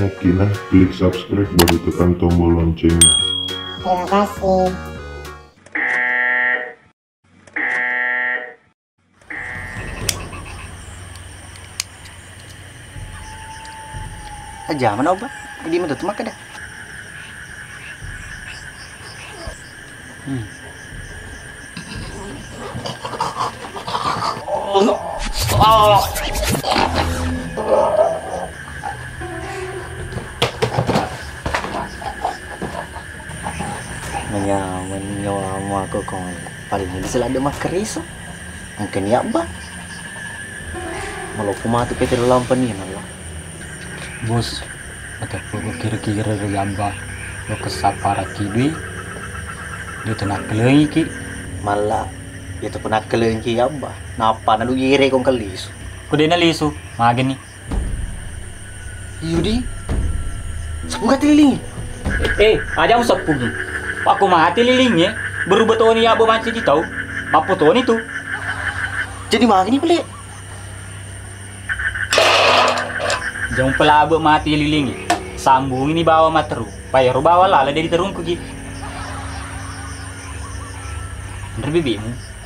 Oke, nah klik subscribe baru tekan tombol loncengnya. Terima kasih. Aja mana obat? Di mana tuh makan dah. Menyawa aku kau paling ini selalu makan riso. Angkat ni apa? Malu pematu Peter lampan ni nala. Bos, atau pun kira-kira regamba lo kesat para kibi dia tenak kelai ki Malah itu pun nak keleng ki apa? Napa nalu gire kong kalis? kude na liso magen ni Yudi, sebuah teliling. aja mo sapugi aku mati lilingnya berubah tuh ni abo manci di tau apa tuh itu Jadi magen ni pelik. jangan pelabo mati lilingnya sambung ini bawa materu bayar bawa lala dari terungku ki bener bibimu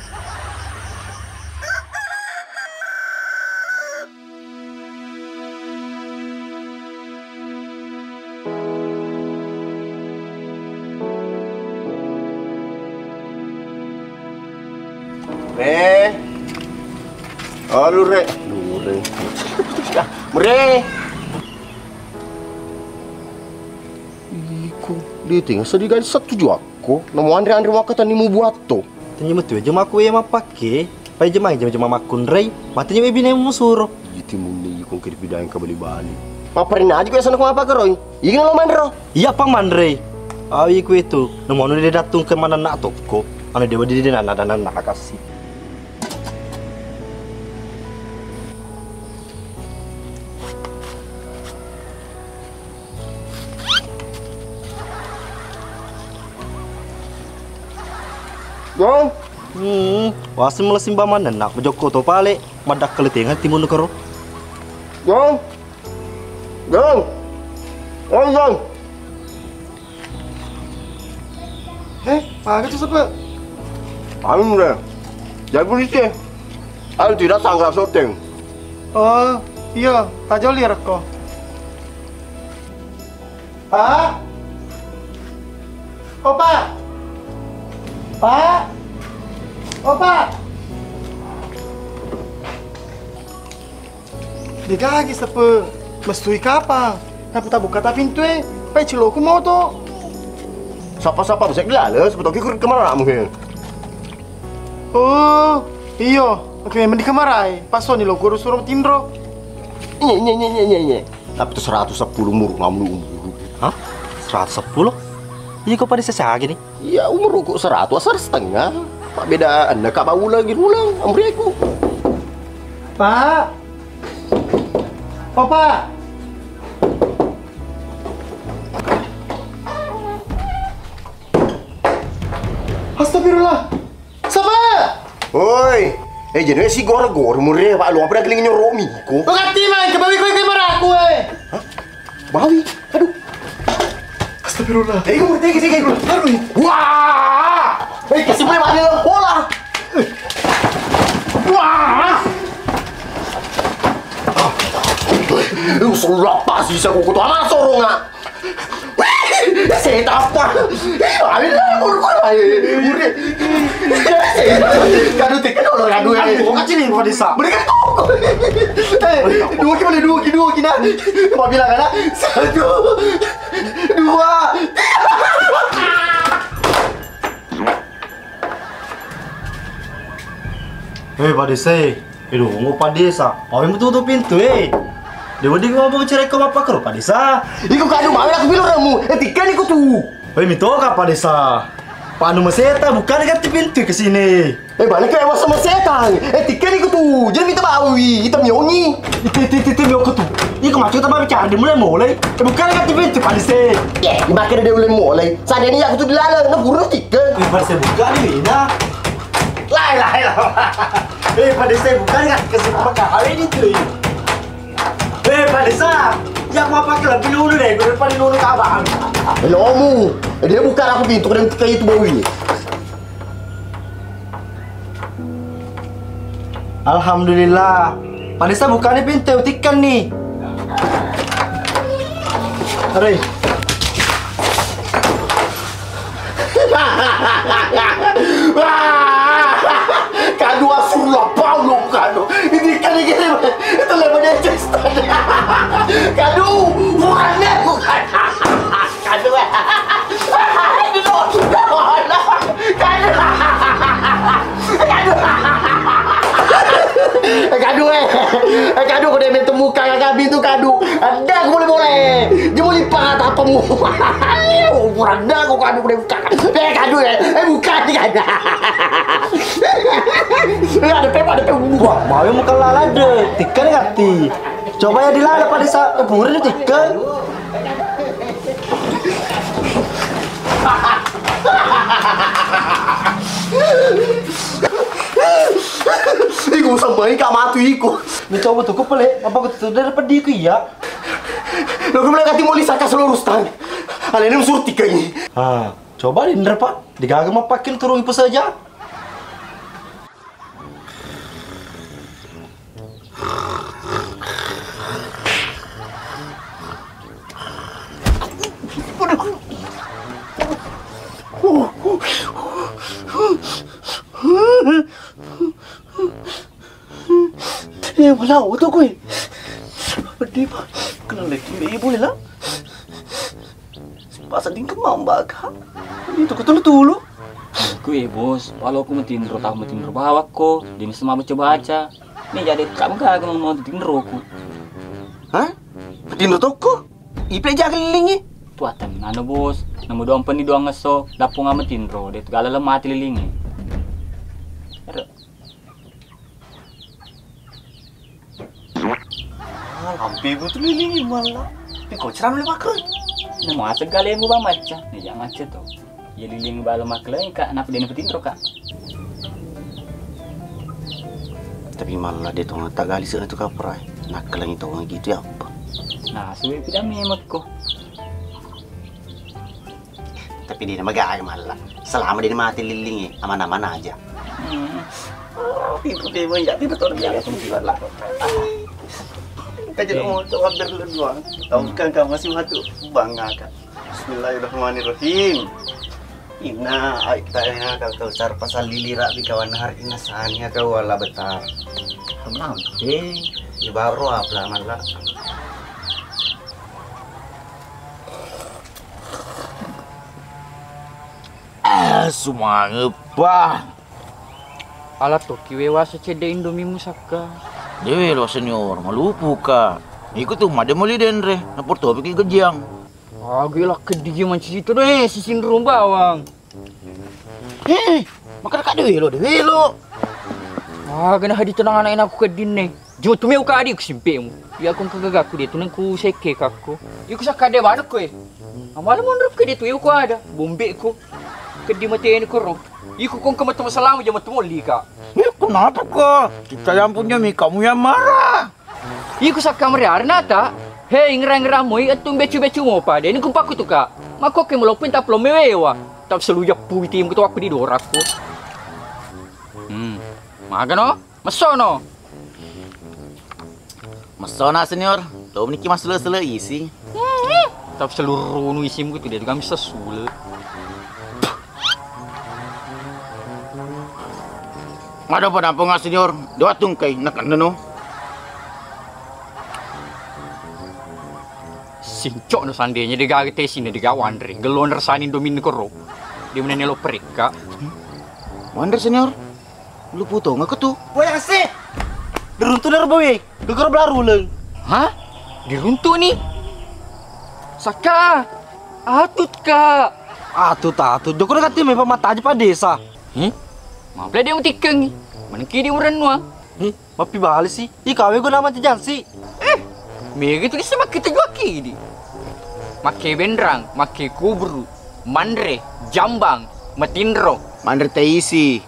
Lure. Mre. Iku dia tinggal sedih gaji satu jua aku. Nama Andre makatan ni mu buat tu. Tanya betul jam aku yang pakai. Pai jam makun rei. Matanya bibi nem musuh. Itu muni kong kiri bidang kembali balik. Paparin aja kau sana kau apa keroi? Ingin lo mandro? Iya pang mandre. Awi ku itu. Nomor dia datang ke mana nak toko. Anu dia berdiri dan nak kasih. Gong. Wasim melesim baman dan nak bejoko to pale. Madak keletengan timun karo. Gong. Gong. Oh gong. Pak itu siapa? Anu mre. Jadi polisi. Aku tidak sangka syuting. Oh, iya, tak jauh lihat kok. Pak? Oh, Pak? Pak? Oh, Pak? Dia lagi siapa? Mesti kapan? Kenapa tak buka pintu Pak cilokku mau tuh. Siapa-siapa bisa gelala sebetulnya kemana nak mungkin? Oh, iya. Oke, mending kemarai. Pas Sony lo guru suruh tindro. Nye. Tapi itu 110 muruk ngamu umur. Hah? 110? Iya kok pada sesah gini? Ya umur kok 100 setengah. Pak beda anda kak bau lagi ulang amri aku. Pak. Oh, Pak. Astagfirullah. Siapa? Oi, jadi si gor-gor mureh Pak lu apa dah keling nyorok miko? Ngati main ke bawi kau kamera aku Hah? Bawi? Aduh. Astagfirullah. Tegi. Aduh. Wah! Kasih boleh mati dalam bola. Wah! Lu surat pasti bisa kuku tuh amat sorong ah. Saya tak apa. Kado tekan orang kado yang Kau kacil ni pada desa. mereka toko. Dua kina. Apa bilang kan? 1, 2. Pada saya. Mau pada desa. Awak betul tutup pintu Dia mending ngomong cerai kau apa karo pada desa. Iku kado mau aku bilang kamu. Tiga ni tuh. Minta kah pada desa. Pak anu meseta bukan dekat pintu ke sini. Balik ke ewas sama setan. Tiga ni tuh. Jangan minta bawi. Kita nyonyi. Itu aku tuh. Iku macam apa bicara dia mulai. Bukan dekat pintu pada desa. Makin dia boleh mulai. Saat ini aku tuh dilalang. Nak buruk tiga. Pada saya buka ni Mina. Lah. Pada saya bukan dekat kesini pakai hari ini tuh. Pada desa. Yang mau pakai lebih dulu deh, gue depan dulu ke abang. Lomu, dia bukan aku pintu, kena kayak itu bau ini. Alhamdulillah. Panesa bukannya pintu, tikan nih. Hari. Kadu asulah Paulo kadu. Ini kali itu levelnya cesta. Kadu, bukan aku kan. Kadu. Ini loh. Kadu. Kadu. Kadu kau dia minta muka kakak itu kadu. Ada aku boleh. Dia mau lipat apa mu? Ada aku kadu boleh buka. Kadu bukan kadu. Ada pepa buah. Mau yang muka lala deh, tikan ngati. Coba ya dilala pada saat bungur ini tikan. Iku sampai kak matu iku. Mencoba tuh pelik, apa betul dari pedi ku ya? Lo kemana kati mau lisaka seluruh stan. Hal ini musuh tiga ini. Ah, coba dinder pak, digagam mau pakai turun ipu saja. Malah auto gue. Pedih pak. Kenal lagi ibu lah. Pasal din kemambak. Itu ketul-tulu. Gue bos, walau aku metin bahwa ko, jenis semua baca. Nih jadi kamu gak mau metin roku. Hah? Pedih toko? Ipe jaga lilingi. Tuatan, anu bos, namu doang peni doang ngeso, dapung amat tinro, dia tuh galala mati lilingi. Hampir betul lilingi malah. Tapi kau ceram le makan. Namu asal galaya mu ba maca, nih jangan maca tuh. Ya lilingi balo maklay kak, napa dia nepetin ro kak. Tapi malah dia tuh tak gali sih itu kaprai. Nak kelang itu orang gitu ya apa? Nah, suwe tidak memot ko. Tapi dia nama gaya malah. Selama dia mati lilingi, aman-aman aja. Pintu dia banyak, dia betul dia langsung keluar lah. Kita jadi mau coba berdua. Tahu kan kamu masih satu bangga kan. Bismillahirrahmanirrahim. Ina, kita yang kau sar pasal lilira di kawan hari inasannya kau wala betar. Kenapa? Di baru apa malah. Semangat pa. Alat to kiwewa sa cede indomie musaka. Dewe lo senior, malupu ka. Ikut tuh made muli denre, na porto pikir gejang. Gila kedi man situ deh, sisin bawang. Maka dekat dewe lo. Gana hadi tenang anak aku kedin nih. Jom tu meu ka adik simpe mu. Ya aku kagagaku dia tunang ku seke kakku. Iku sakade banak ko eh. Amal mo nrap kedi tu eu ko ada. Bombe ko. Kedi mati ini ko ro. Iku kong kamat masalah mo jamat mo lika. Kenapa kok? Kita yang punya mi kamu yang marah. Iku sa kamera arnata. Hei ngerang-ngerang mo atung becu-becu mo pa. Ini kumpaku tu ka. Mako ke melopin tap lo mewewa. Tap seluja puitim ko aku di doraku. Maga no? Masono. Masona senior, lo meniki mas sele isi. Tap seluruh nu isim ko tu dia tu kami sesule. Ada pada apa nggak senior? Doa tungkai nak no. Sincok no sandenya dia gak tesin dia gak wandering. Gelon rasain domin koro. Dia menenelo perika. Wander senior, lu puto nggak ketu? Wah sih, diruntuh dari bawi, geger belaru leng. Hah? Diruntuh nih? Saka, atut kak. Atut, joko dekat tim pemata aja pada desa. Maaf dia mutikeng nih. Manengki dia merenua. Mapi balik sih, ikawe gue nama jansi. Mega tuh sama kita juga kini. Make bendrang, make kubru, mandre, jambang, matinro. Mandre teisi.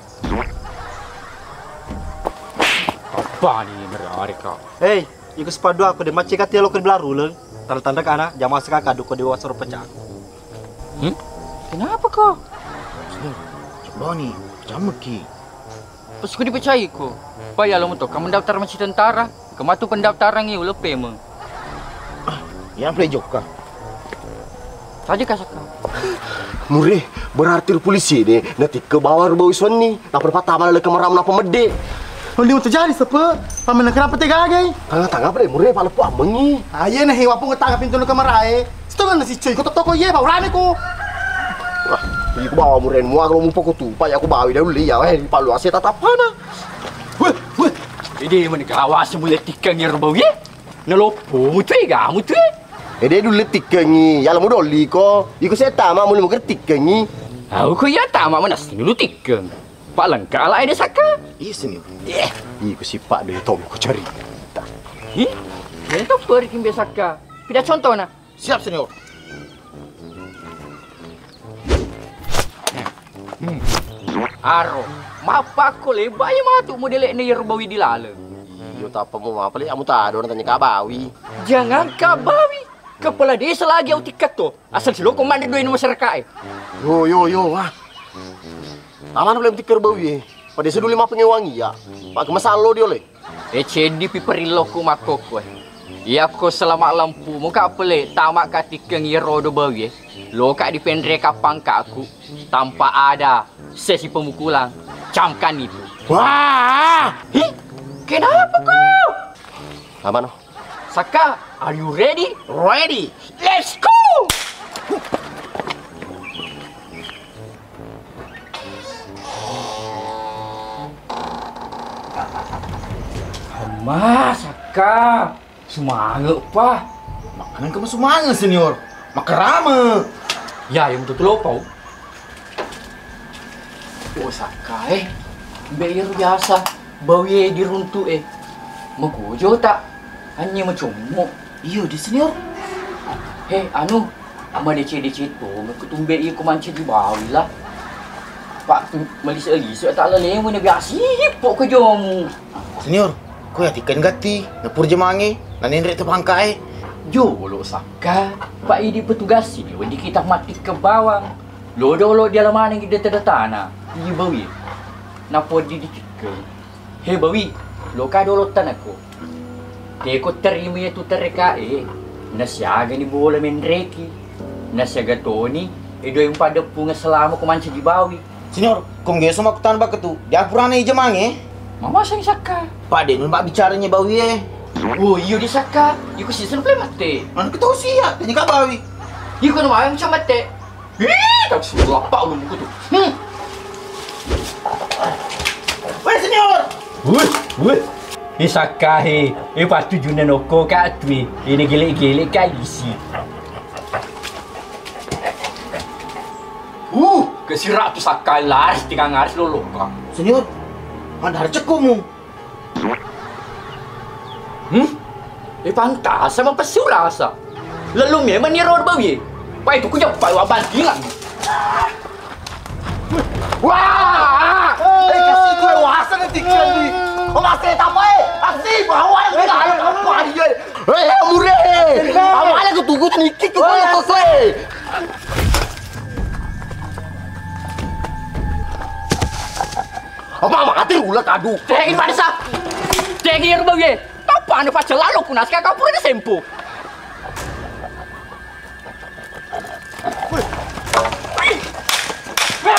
Apa nih mereka? Hei, Iku sepadu aku deh macam kata lo ke belaru le. Tanda-tanda kana jamaah sekak kaduk ko dewa suruh pecah. Kenapa kau? Coba nih, pecah ki. Pas ku dipercayai ko. Payah lo untuk kamu mendaftar macam tentara. Kamu tu pendaftaran ni lepe me. Yang play jok kah? Saja kah Saka? Mureh, berarti polisi ni nanti ke bawah bau isuan ni. Nak perpatah mana ke maram nak pemede. Oh dia terjadi sepe. Paman kenapa tega lagi? Tangga pada mureh pak lepas mengi. Aye nah hewa pun ngetangga pintu lu kamar ae. Situ kan si cuy ko toko ye bau rame ko. Jadi aku bawa mureh mua kalau mumpuk tu. Pak aku bawa dah beli ya weh di palu asyik tatap mana. Weh. Ini mana kawas boleh tikang yang bau ye? Nelopo mutu ga mutu. Dia dulu tiga ni. Ya lama doli ko. Iku saya tamak mula muka tiga ni. Aku ya tamak mana dulu tikang. Pak lengkap lah ada Saka. Iya senior. Iku si pak dia tahu aku cari. Dia tu pergi biasa Saka. Pindah contoh nak. Siap senior. Aro, mapa ko le bayi matu model ni yerbawi dilala. Yo tak apa mau apa le kamu tak ada orang tanya kabawi. Jangan kabawi. Kepala desa lagi au tiket tu. Asal silo komando duit masyarakat. Yo ah. Aman belum tikar bawi. Pada sedul 5 pengewangi ya. Pak kemasalo dia le. CD piperilo ku makoko. Ya ko selama lampu muka pelek tamak katikeng yerodo bawi. Lo kak dipendre kapang kak aku tanpa ada sesi pemukulan. Camkan itu. Wah! Kenapa kau? Aman. Saka, are you ready? Ready. Let's go! Saka. Semangat, Pak. Makanan kamu semangat senior. Makarama. Ya, yang betul pau. Oh, Saka Bayar biasa. Bawi diruntu Magujo tak? Hanya macam mo. Iya di senior. Anu. Ama DC tu. Aku tumbe ia ku manci di bawi lah. Pak tu malisa tak leleh mana biasa. Pok ke jomu. Senior, kau ya tikan gati. Dapur jemangi. Nanin rek terpangkai. Jo lo Saka. Pak ini petugas ini. Wendi kita mati ke bawang. Lo dia lama ni kita ada tanah. Ini bawi. Napa di ditikan? Bawi. Lo ka dolotan aku. Teko terima itu tereka Nasyaga ni bola menreki. Nasyaga Tony. Do yung pada punga selama ko manca di bawi. Senior, kung geso makutan ba ketu? Di apurana ijemang Mama sang Saka. Pak Denun mbak bicaranya bawi Oh iyo di Saka. Iko season play mate. Mana ketau siya, tanya ka bawi. Iko na mayang siya mate. Tak suruh apa ulung ko tu. Weh senior. Weh. Saka patu junan oko ka atwi. Ini gilek-gilek ka isi. Kesirak tu Saka laris tinggal ngaris lolo ka. Senior, ada harus cekumu. Pantas sama pesulasa. Lalu memang ni road bawi. Pai tu kujap pai wa bantingan. Wah! Kasih gue wasa nanti kali. Masih tak apa Kasih bawa yang tidak ada apa dia. Mureh. Awalnya aku tunggu nikik tu kalau selesai. Apa mati ulat adu. Tegi pada sa. Tegi yang bawi. Apa anda pacar lalu kunas kau pun ada sempu.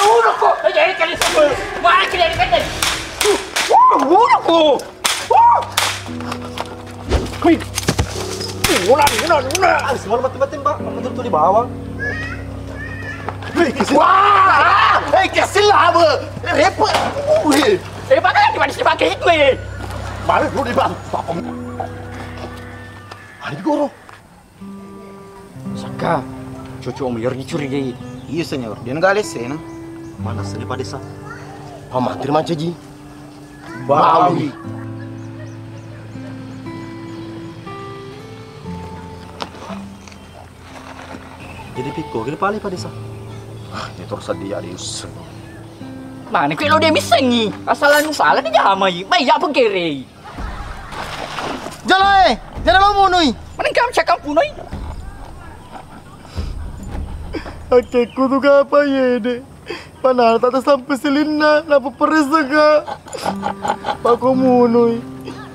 Udah kok. Jadi kali semua. Mana kali kali. Udah kok. Udah. Semua mati-mati mbak. Betul tu di bawah. Wah! Kasih lah apa? Repot. Pakai di mana sih pakai itu Balik dulu di bang. Hari guru. Saka. Cucu om yer dicurigai. Iya senior, dia nggak lese na. Mana sedih pada desa? Pamantir manca ji. Bawi. Jadi piko gila pali pada desa. Dia terus dia Arius. Mana kalau dia misengi. Asalan salah dia jamai. Baik apa kere. Jalan jangan lomo nui. Mana kau cakap punoi? Aku tu apa ye deh. Panal tak sampai selina, napa peres juga. Pak komunui,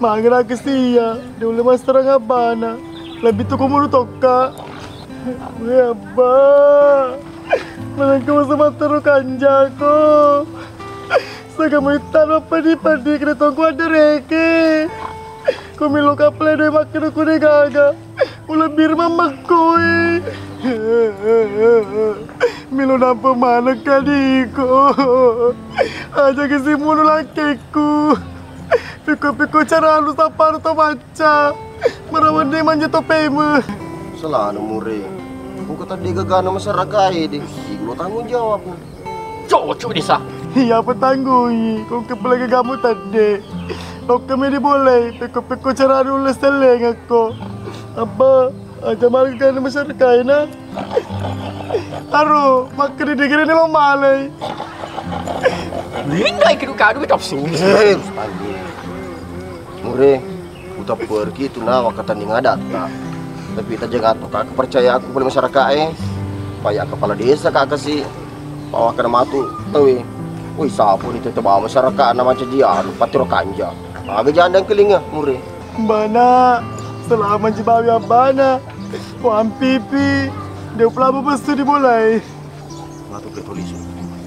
mangra kesia, dia boleh master ngabana. Lebih tu komunu toka. Ya ba, mana kau sama teruk kanjaku. Sekarang kita padi kena tunggu ada reke. Kau milo kaple deh makin aku deh gaga. Ulah bir mamakui. Milo nampak mana kadiko. Aja kesi mulu lakiku. Piko cara lu sapar to baca. Merawan dia manja topemu. Salah mure. Kau kata dia gagana masyarakat deh. Iku tanggung jawab. Cocok desa. Iya petangguhi. Kau kepelagi kamu tadi. Kau kami diboleh. Piko cara lu seleng aku. Apa? Aja malah kan masyarakat na. Aru, makan di negeri ni lo malai. Lindai kadu betap su. Harus tanya. Mure, udah pergi tu na wakatan yang ada tak. Tapi kita jaga tu kak percaya aku boleh masyarakat Payah kepala desa kak kasih. Bawa kena matu, tahu Wih sapu ni tetap bawa masyarakat nama cajian, patiro kanja. Agak jandang kelinga, mure. Bana, selama jibawi abana. Wan pipi, dia pula bestu dimulai. Matu ke tulis.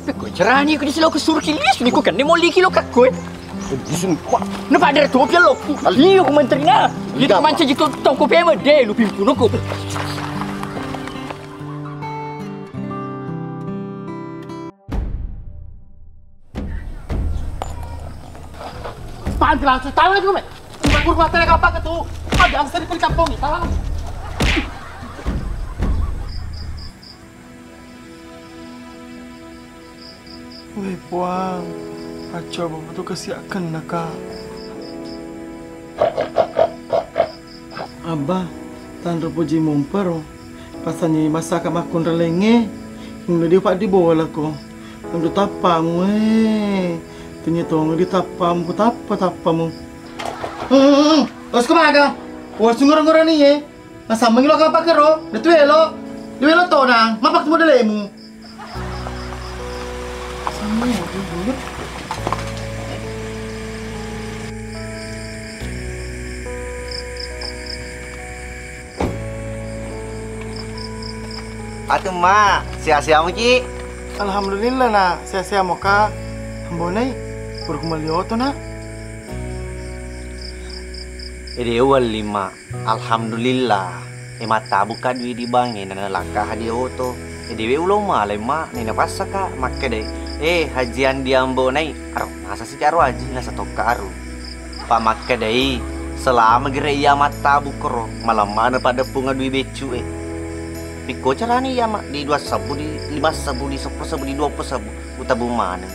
Peko cerani aku disilau ke surkilis ni ko kan ni moli kilo kakoi. Disumpah. Nampak ada tu pialo. Liu ko menteri na. Dia macam jiko tong ko pema de lu pimpuno ko. Panggil langsung tahu aja me. Kurang mata nak apa ke tu? Ada angsa di kampung ni tahu. Weh puang, kacau bapak tu kesiakan nak kak. Abah, tanda puji mumpero. Pasanya masak makun relenge. Mula dia pak di bawah aku. Untuk tapamu ternyata orang di tapamu tapamu. Os kemana? Os ngurang-ngurang ni Masa mengilo ka pa kero? Datu elo. Di elo to nang, mapak mo dalemu. Sama mo dulu. Atuh mak, sia-sia mo Ci. Alhamdulillah na, saya mo ka. Ambonay, puro kumalio to na. Idewal lima, alhamdulillah. Mata buka duit di bangin na langkah dia oto. Dewe ulo malay mak, ni napasa ka makke deh. Hajian di ambo nai, aro masa si karo haji nasa toka aro. Pa makke deh, selama gereya mata bukro, malam mana pada punga duit becu Piko carani ya mak di 2 sabu di 5 sabu di 10 sabu di 20 sabu utabu mana.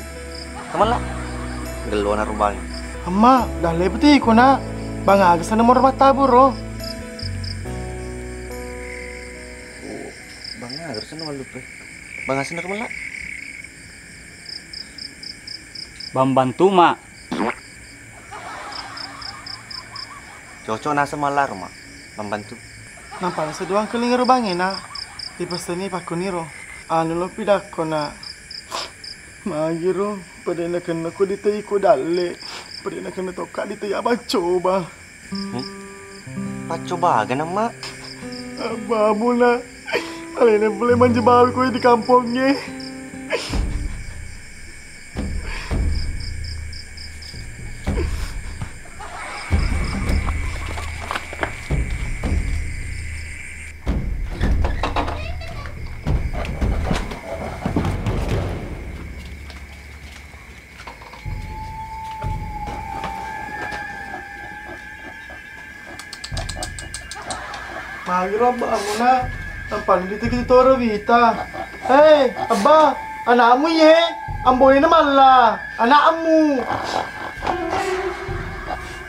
Kamala geluan rubang. Amma, dah lepeti ko na. Bang aga sa nomor mata buro. Bang aga sa nomor lupa. Bang asin kamala. Bambantu mak. Cocok nasa malar mak. Membantu. Nampak sa duang kelingaro bangin na. Di pasta ni pakuniro. Ano lo pidak ko na. Magiro, pada na kena ko dito iko dale. Pada na kena toka dito apa coba. Pacoba gan mak. Babu na. Alin na boleh manjabal ko di kampungnya. Magiro ba mo na? Tampan dito kita toro vita. Hey, abba, anak mo ye. Amboy naman la. Anak mo.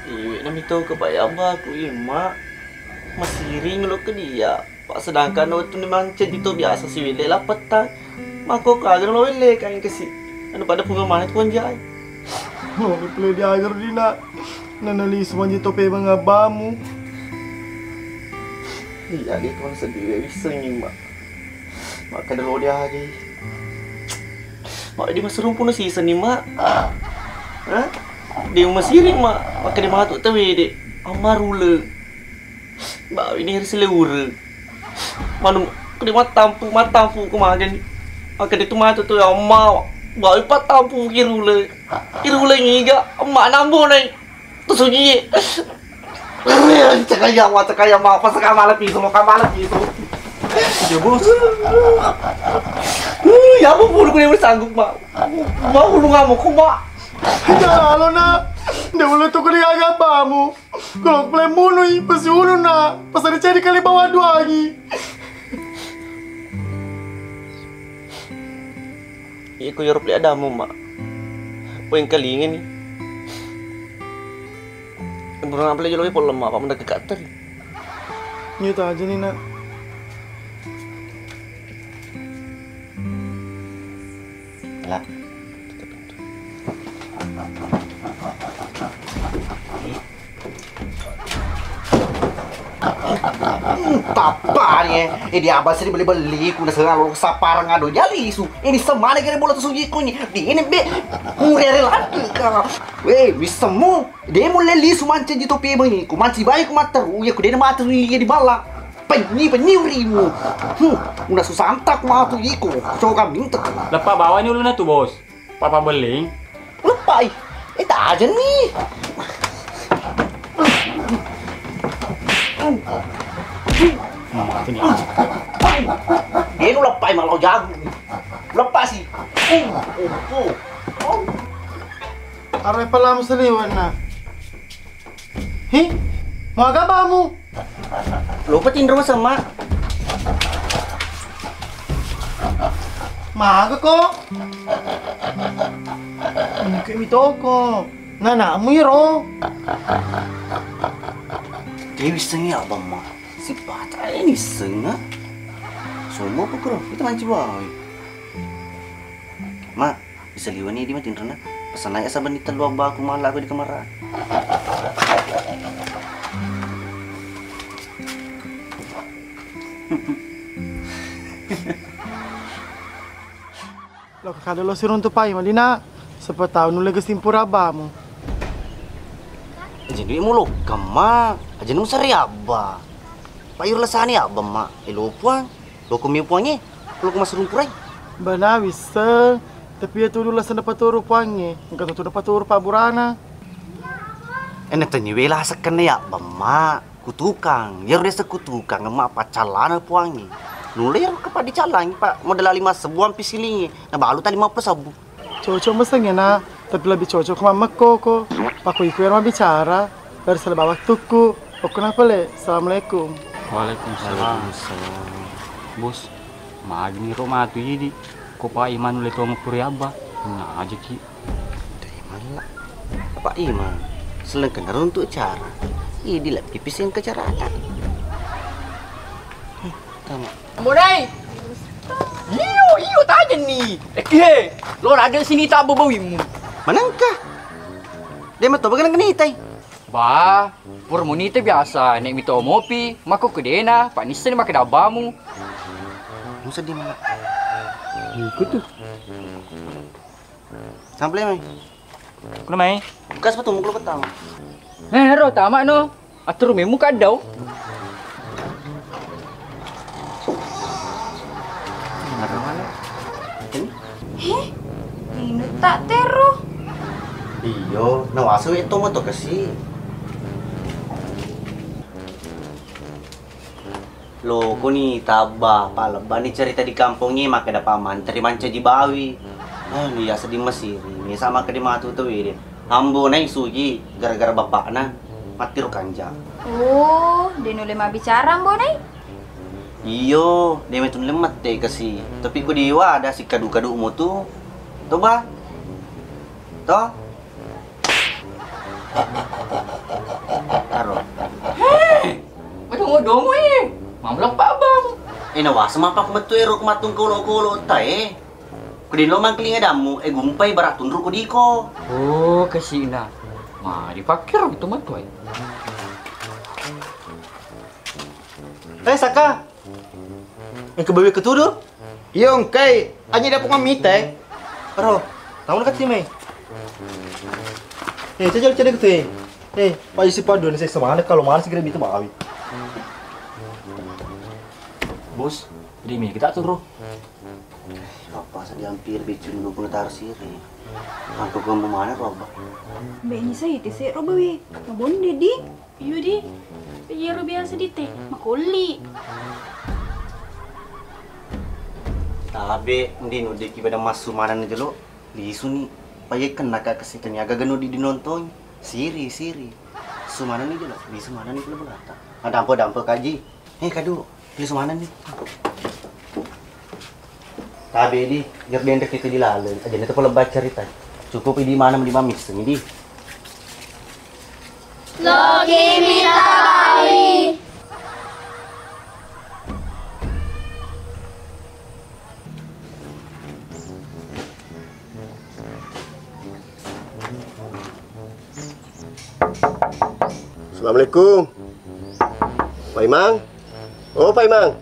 Iwi na mito ka ba ba ko mak. Masiring lo ke dia. Pak sedangkan waktu ni mancet itu biasa si Wile lah petang. Mako kagak lo Wile kain kesi. Anu pada punga mana tuan jai. No, play di agar di na. Nanalis man dito pe mga bamu. Iya, dia tuan sedih bisa ni mak. Mak kada lo dia lagi. Mak dia masih rumpun si seni mak. Hah? Dia masih ring mak. Mak dia matuk tahu dia. Amarula. Mak ini harus lewur. Manu dia matampu kemarin. Mak dia tu matuk tu amma. Mak ipat tampu kirula. Kirula ni ga mak nambo nai. Tu sunyi. Cakaya mak pas kamala piso mau kamala piso. Ya bos. Ya apa bulu ko ni sanggup mak. Mau lu ngamuk ko mak. Jangan na. Dia boleh tu kena agak bamu. Kalau play munui pasti ulu na. Pas ada cari kali bawa dua lagi. Iko yorop li adamu mak. Poin kali ini. Burung apa lagi lo pun lemah, apa mendekat kater. Nyata aja nih nak. Lah. Papa ni, ini abang sering beli kuna selalu sapar ngado jali isu. Ini semana kira bola tusugi kunyi. Di ini be murere lagi ka. Weh, wisemu. Dia mulai lisu manci di topi bang ni. Ku manci baik ku materu, ya ku dia mata ni di bala. Penyi rimu. Una susah antak matu iku. Coba minta. Lepas bawa ni ulun tu bos. Papa beling. Lepas. Tak aja nih. Mati ni. Dia nu lepas malau jago. Lepas sih. Aray pala mo sa liwan na. Hi? Mga bamu. Lupa tinro sama. Maga ko. Ano kayo ito ko? Nana mo yero. Dewi sengi abang mak. Si bata ini senga. Semua pukul. Kita manci bawa. Mak, bisa liwan ni di mati internet. Pesan aja saban di teluang baku malah aku di kamar. Lo kakado lo sirun tu pai malina. Sepatau nu legas timpura bamu. Jadi mu lo kama. Aja nu sari abba. Payur lesani abba mak. Elo puang. Lo kumi puangnya. Lo kemas rumpurai. Bana bisa. Tapi itu dulu sana paturu puangnya. Enggak tuh paturu paburana. Enak tanya wela sekan ya bama kutukang. Ya udah sekutukang emak pacalana puangi. Nule ya kepada dicalang pak modal 5 sebuah pisilingi. Nah balu tadi 50 sabu. Cocok masanya na. Tapi lebih cocok mama koko. Paku iku yang bicara. Dari selama waktuku. Oke kenapa le? Assalamualaikum. Waalaikumsalam. Bos, magni rumah tu jadi. Ko pa iman ulit mo puri abba. Nah aja ki. Iman lah. Apa iman? Selengkan untuk cara. Ini lah pipisin ke cara. Tama. Monai. Iyo tanya ni. He, lo ada sini tak berbawimu. Manangkah? Dia mah bagaimana kenitay? Bah, permonita biasa. Nek mito mopi, mako kedena, pak nisan makan abamu. Musa di mana? Ikut tu. Sampai mai. Kuna mai? Bukas betul mukul petang. Ro tamak no. Atur memu kadau. Ini tak tero. Iyo, nawaso itu mo to kasi. Lo kuni taba palaba ni cerita di kampungnya maka ada paman terima di bawi. Dia sedih Mesir ini sama ke di matu tuh ini. Ambo nai sugi gara-gara bapak na mati kanja. Oh, dia nule mah bicara mbok nai. Iyo, dia metun lemat deh kasi. Tapi ku diwa ada si kadu-kadu mu tuh. Coba. Toh. Taro. Macam domo Mamlok pa bang. Nawas sama pa kumato ero kumatong kulo-kulo tae. Kung Pedin lo mangkling adamu, gumpai baratun ruko diko. Oh, kasih na. Dipakai itu mah tuh. Saka. Yang kebawi ketuduh? Yung kay, anya dah punga mite. Pero, tahu nak timai. Cajal cede kete. Pak isi padu ni saya semana kalau mana segera itu bawi. Bos, Rimi kita turun. Papa saya hampir bikin dulu pengetar siri. Aku kamu mana roba? Mbak ini saya itu sih roba we. Ngabon dedi. Iya di. Iya biasa di teh. Makoli. Tapi ndino di kipada masu mana nih lo? Lisu nih. Payah kena kak kesini agak geno di nonton. Siri. Sumana nih lo? Lisu mana nih lo berata? Dampo kaji. Kado. Lisu mana nih? Tapi di, biar dia hendak itu dilalui. Aja nanti kalau baca cerita. Cukup di mana di mamis ini di. Logi Mitawi. Assalamualaikum. Pak Imang. Oh, Pak Imang.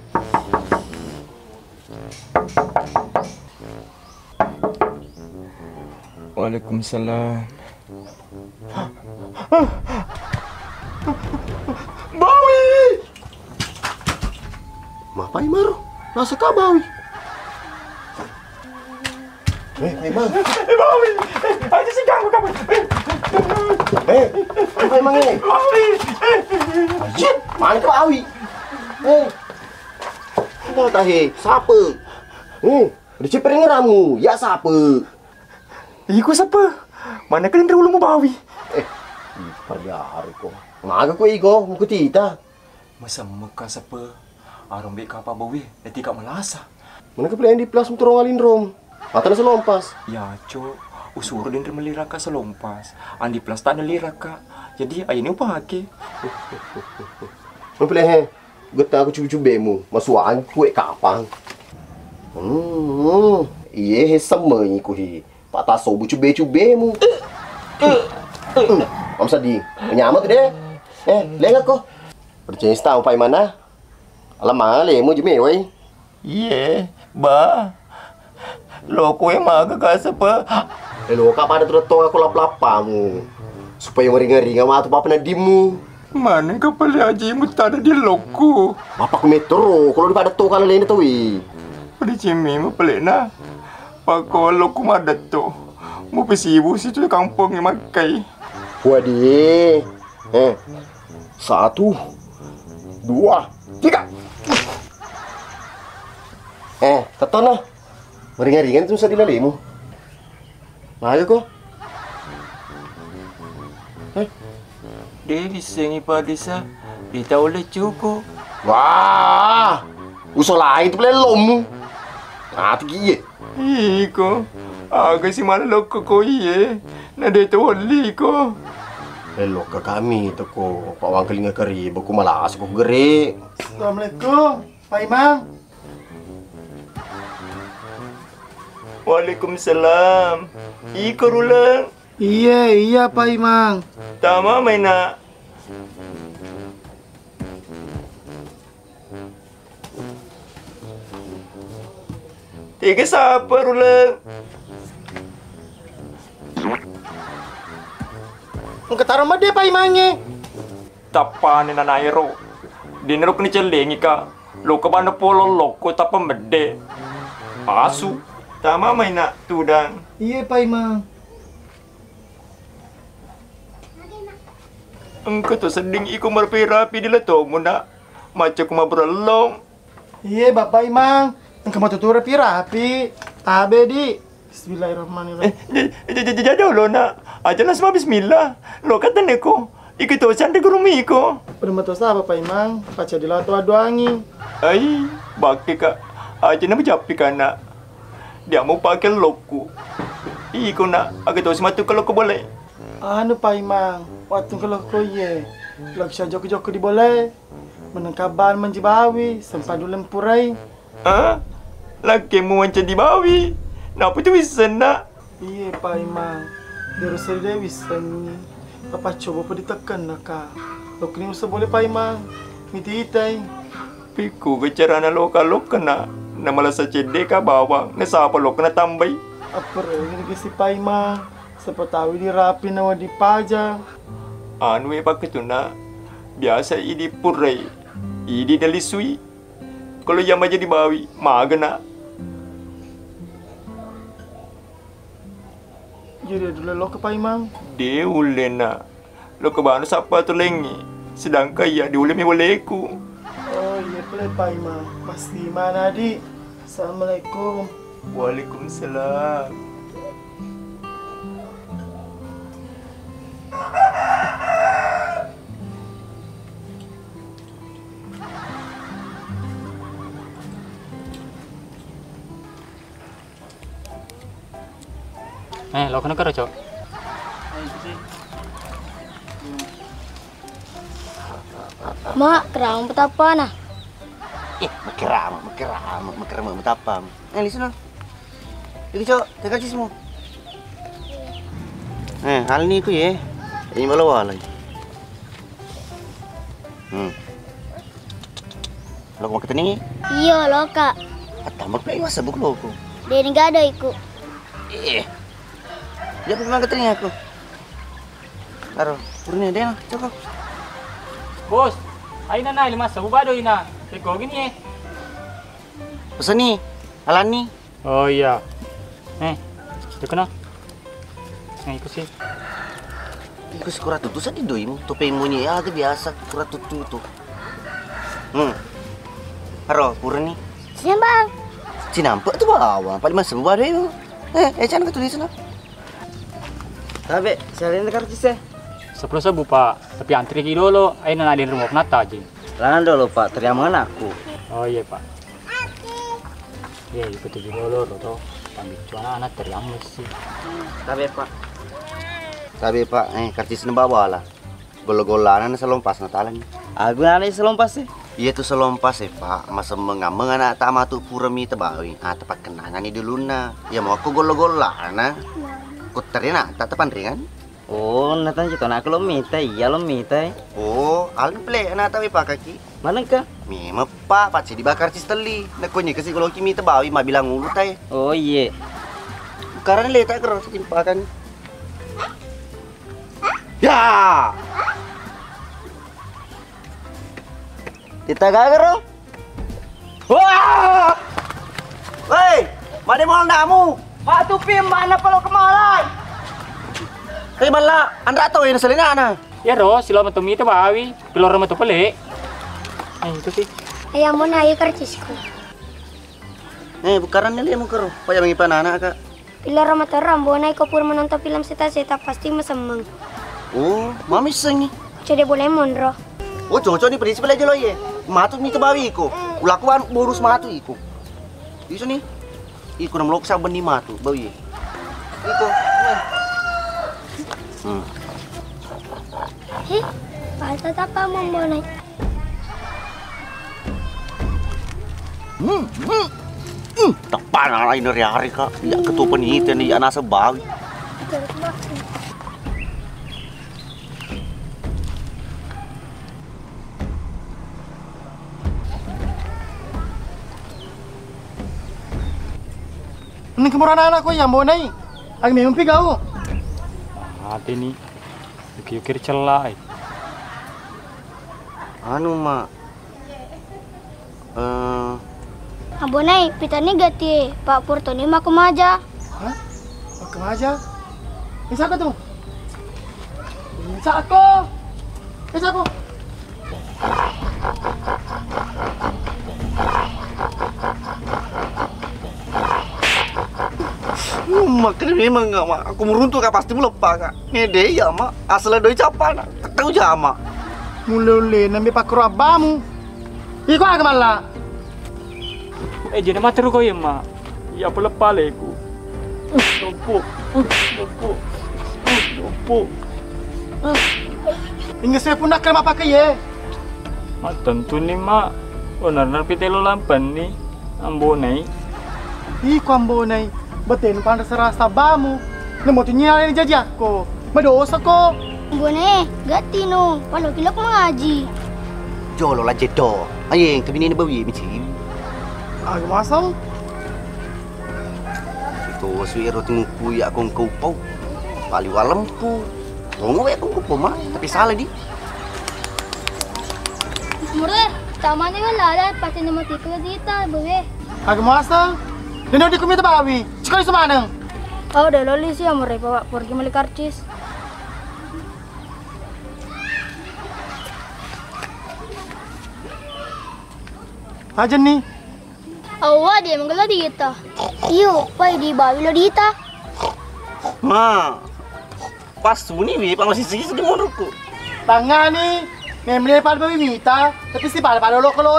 Waalaikumsalam. Bawi. Ma Pak Imang, rasa ka Bawi? Pak Imang. Bawi. Aja sih ganggu kamu. Pak Imang ini. Bawi. Ajit, mana ka Bawi? Kenal tahe, siapa? Udah cepet ngeramu, ya siapa? Iku siapa? Mana kalian dulu mau Bawi? Pada hari kok. Maga ko igo, muko tita. Masa muka siapa? Arom beka apa bawi? Nanti kak melasa. Mana ka pilihan di plus motor ngalin rom? Mata na selompas. Ya cok, usur din meliraka selompas. Andi plus tak neliraka. Jadi ayah ni upahake. Mana pilihan? Gata aku cubi-cubemu. Masuan kue kapang. Iye sama iku hi. Patah sobu cube-cubemu. Om Sadi, penyamat deh. Lengak kok. Percaya tahu pai mana? Alamang lemu jeme wei. Iya, ba. Loko yang maga kasa pa. Lo ka pada tertong aku lap-lapamu. Supaya ngeri-ngeri ngama tu papa nadimu. Mana ka pala aja mu tada di loko. Bapak ku metro, kalau di pada to kalau lain tu wi. Pada cimi mu pelena. Pako loko madat to. Mu pesibu situ kampung yang makai. Wadi. 1, 2, 3. Tetona. Meringan-ringan itu susah dilalimu. Mana kok? Dia bisa ngipa desa. Dia tahu le cukup. Wah. Usul lain tu boleh lomu. Tinggi ye. Iko. Agak si mana loko ko iye. Nada itu oli ko. Lo ke kami tu ko. Pak Wang kelinga keri. Baku malas ko gerik. Assalamualaikum, Pak Imang. Waalaikumsalam. Iko rulang. Iya Pak Imang. Tama may na. Tiga siapa rulang? Ang kataro mah dia Pak Imangnya. Tapan na nairo. Dinero ni celengi ka. Loko ba na polo loko tapa mede. Asu. Tama may na tudang. Iya Pak Imang. Engkau tu seding iku marpirapi di leto mo na. Macho ko mabralong. Iya Bapak Imang. Engkau mau tutur rapi. Tabe di. Bismillahirrahmanirrahim. Jajah lo na. Aja nas ma bismillah. Lo kata neko. Iku tu sande gurumi ko. Udah matos apa Pak Imang? Paca di lato aduangi. Ay, bakti ka. Aja na majapi ka na. Dia mau pakai loko. Iko na. Agak tahu sematu kalau ko boleh. Anu Pak Imang. Waktu kalau kau ye, lagi saya joko-joko di boleh, menengkaban menjibawi, sempat dulu lempurai. Laki mu macam di bawi, Napa tu bisa nak? Iya Pak Imang. Terus saya bisa ni. Apa coba pa ditekan nak ka. Lo kini usah boleh Pak Imang. Miti itai. Piku bicara na lo kena. Na malah sa cede ka bawang. Na sapa lo kena tambay. Apa lagi si Pak Imang? Sepatawi dirapi nawa di paja. Anu pak itu na. Biasa idi purai. Idi dalisui. Kalau yang aja dibawi, magana. Jadi dulu lo ke Pak Imang. Dia ulena. Lo ke mana siapa tu lengi. Sedangkan ya dia ulemi boleku. Oh iya boleh Pak Imang. Mas di mana adik? Assalamualaikum. Waalaikumsalam. Lo kena karo, Cok? Mak, kerang betapa nah? Makeram betapa. Li sana. Ini Cok, tekan ci semua. Hal ni ku ye. Ini malawa lagi. Lo mau ketemu? Iya lo kak. Tambah play masa buk lo ku. Dia ni gak ada ikut. Dia memang ketemu aku. Karo, purnya dia lah, cukup. Bos, ayo na 5 sabu bado ina. Teko gini Pesan nih, alan nih. Oh iya. Itu kena. Ikut sih. Ikut kurang tutu sa didoimu. Topeng monye ya, itu biasa kurang tutu tu. Karo, purnya nih. Sinambang. Cinampak tu bawa, paling masa sabu bado itu. Jangan ketulis na. Tapi, saya lihat kartu saya. 10 sabu Pak, tapi antri ki dulu. Ayo na nadin rumah penata aja. Lahan dulu Pak, teriaman aku. Oh iya Pak. Iya, ikut tujuh dulu, Roto. Panggil cuana anak teriaman sih. Tapi Pak, karcis na bawa lah. Gol-golanan na selompas na talan. Aku na selompas sih. Iya tuh selompas Pak. Masa mengameng anak tama tuh purami tebawi. Tepat kenangan ni dulu na. Ya mau aku gol-golan na. Kuterina, tak tepan ringan. Oh, natan cito na kalau mita, iya lo mita. Oh, alin play na tawi pa kaki. Mana ka? Mima pa, patsi dibakar cisteli. Nakunya kasi kalau kimi tabawi ma bilang ulu tay. Oh iya. Karena leta keros timpakan. Ya. Kita gagaro. Wah! Hei, mana mau namu? Matu pim mana kalau kemalan? Hei mala, andra to ini selina na. Ya ro, sila matumi itu bawi, pilor matu pele. Itu sih. Ayam mo na ayo karcisku. Bukaran nila mo karo. Paya mangipan anak kak. Pilar mata rambo na ikaw puro menonton film seta-seta pasti masamang. Oh, mami sengi. Jadi boleh monro. Oh, cocok ni prinsip aja lo ye. Matu ni tabawi ko. Ulakuan borus matu iko. Iso ni. Iko nam lok sa bani matu bawi. Iko. Basta apa membonai. Tepan ala ini hari kak. Ya ketua penelitian ya nasa bawi. Ini kemurahan anakku yang bonai. Aku memang pigau. Hati nih. Ukir celah. Anu mak. Abonai, pitani gati Pak Purto ni mak kemaja. Hah? Mak kemaja? Isa ka tu? Isa ako. Isa ako. Mak memang enggak mak. Aku meruntuh kak pasti melepak kak. Ngede ya mak. Asal doi capan. Tahu jama. Mulai nambi pakro abamu. Iko aga mala. Jadi mati ruko ya mak. Ya pula paleku. Lumpuh. Ingat saya pun nak kerama pakai ye. Tentu nih mak. Benar-benar pitelo lampan nih. Ambonai. Iko ambonai. Betin pandai serasa bamu. Nemo tu nyala ni jadi aku. Berdosa ko. Bone, gati no. Walau kilok mengaji. Jolo lah jedo. Ayeng tapi ni bawi micim. Aku masam. Itu suiro tungku ya kong kau pau. Pali walempu. Tunggu ya kong kau mah. Tapi salah di. Mure, tamanya kan lada pasti nama tipe kita, bawe. Aku masam. Nino di kumita bawi. Sekali semanang. Oh, udah loli sih mure bawa pergi beli karcis. Aja nih. Awak dia menggala dita. Iyo, pai di bawi lo dita. Ma. Pas suni bi pang sisi segi menurutku. Tangan nih. Memang pada bawi mita, tapi si pada lo kalau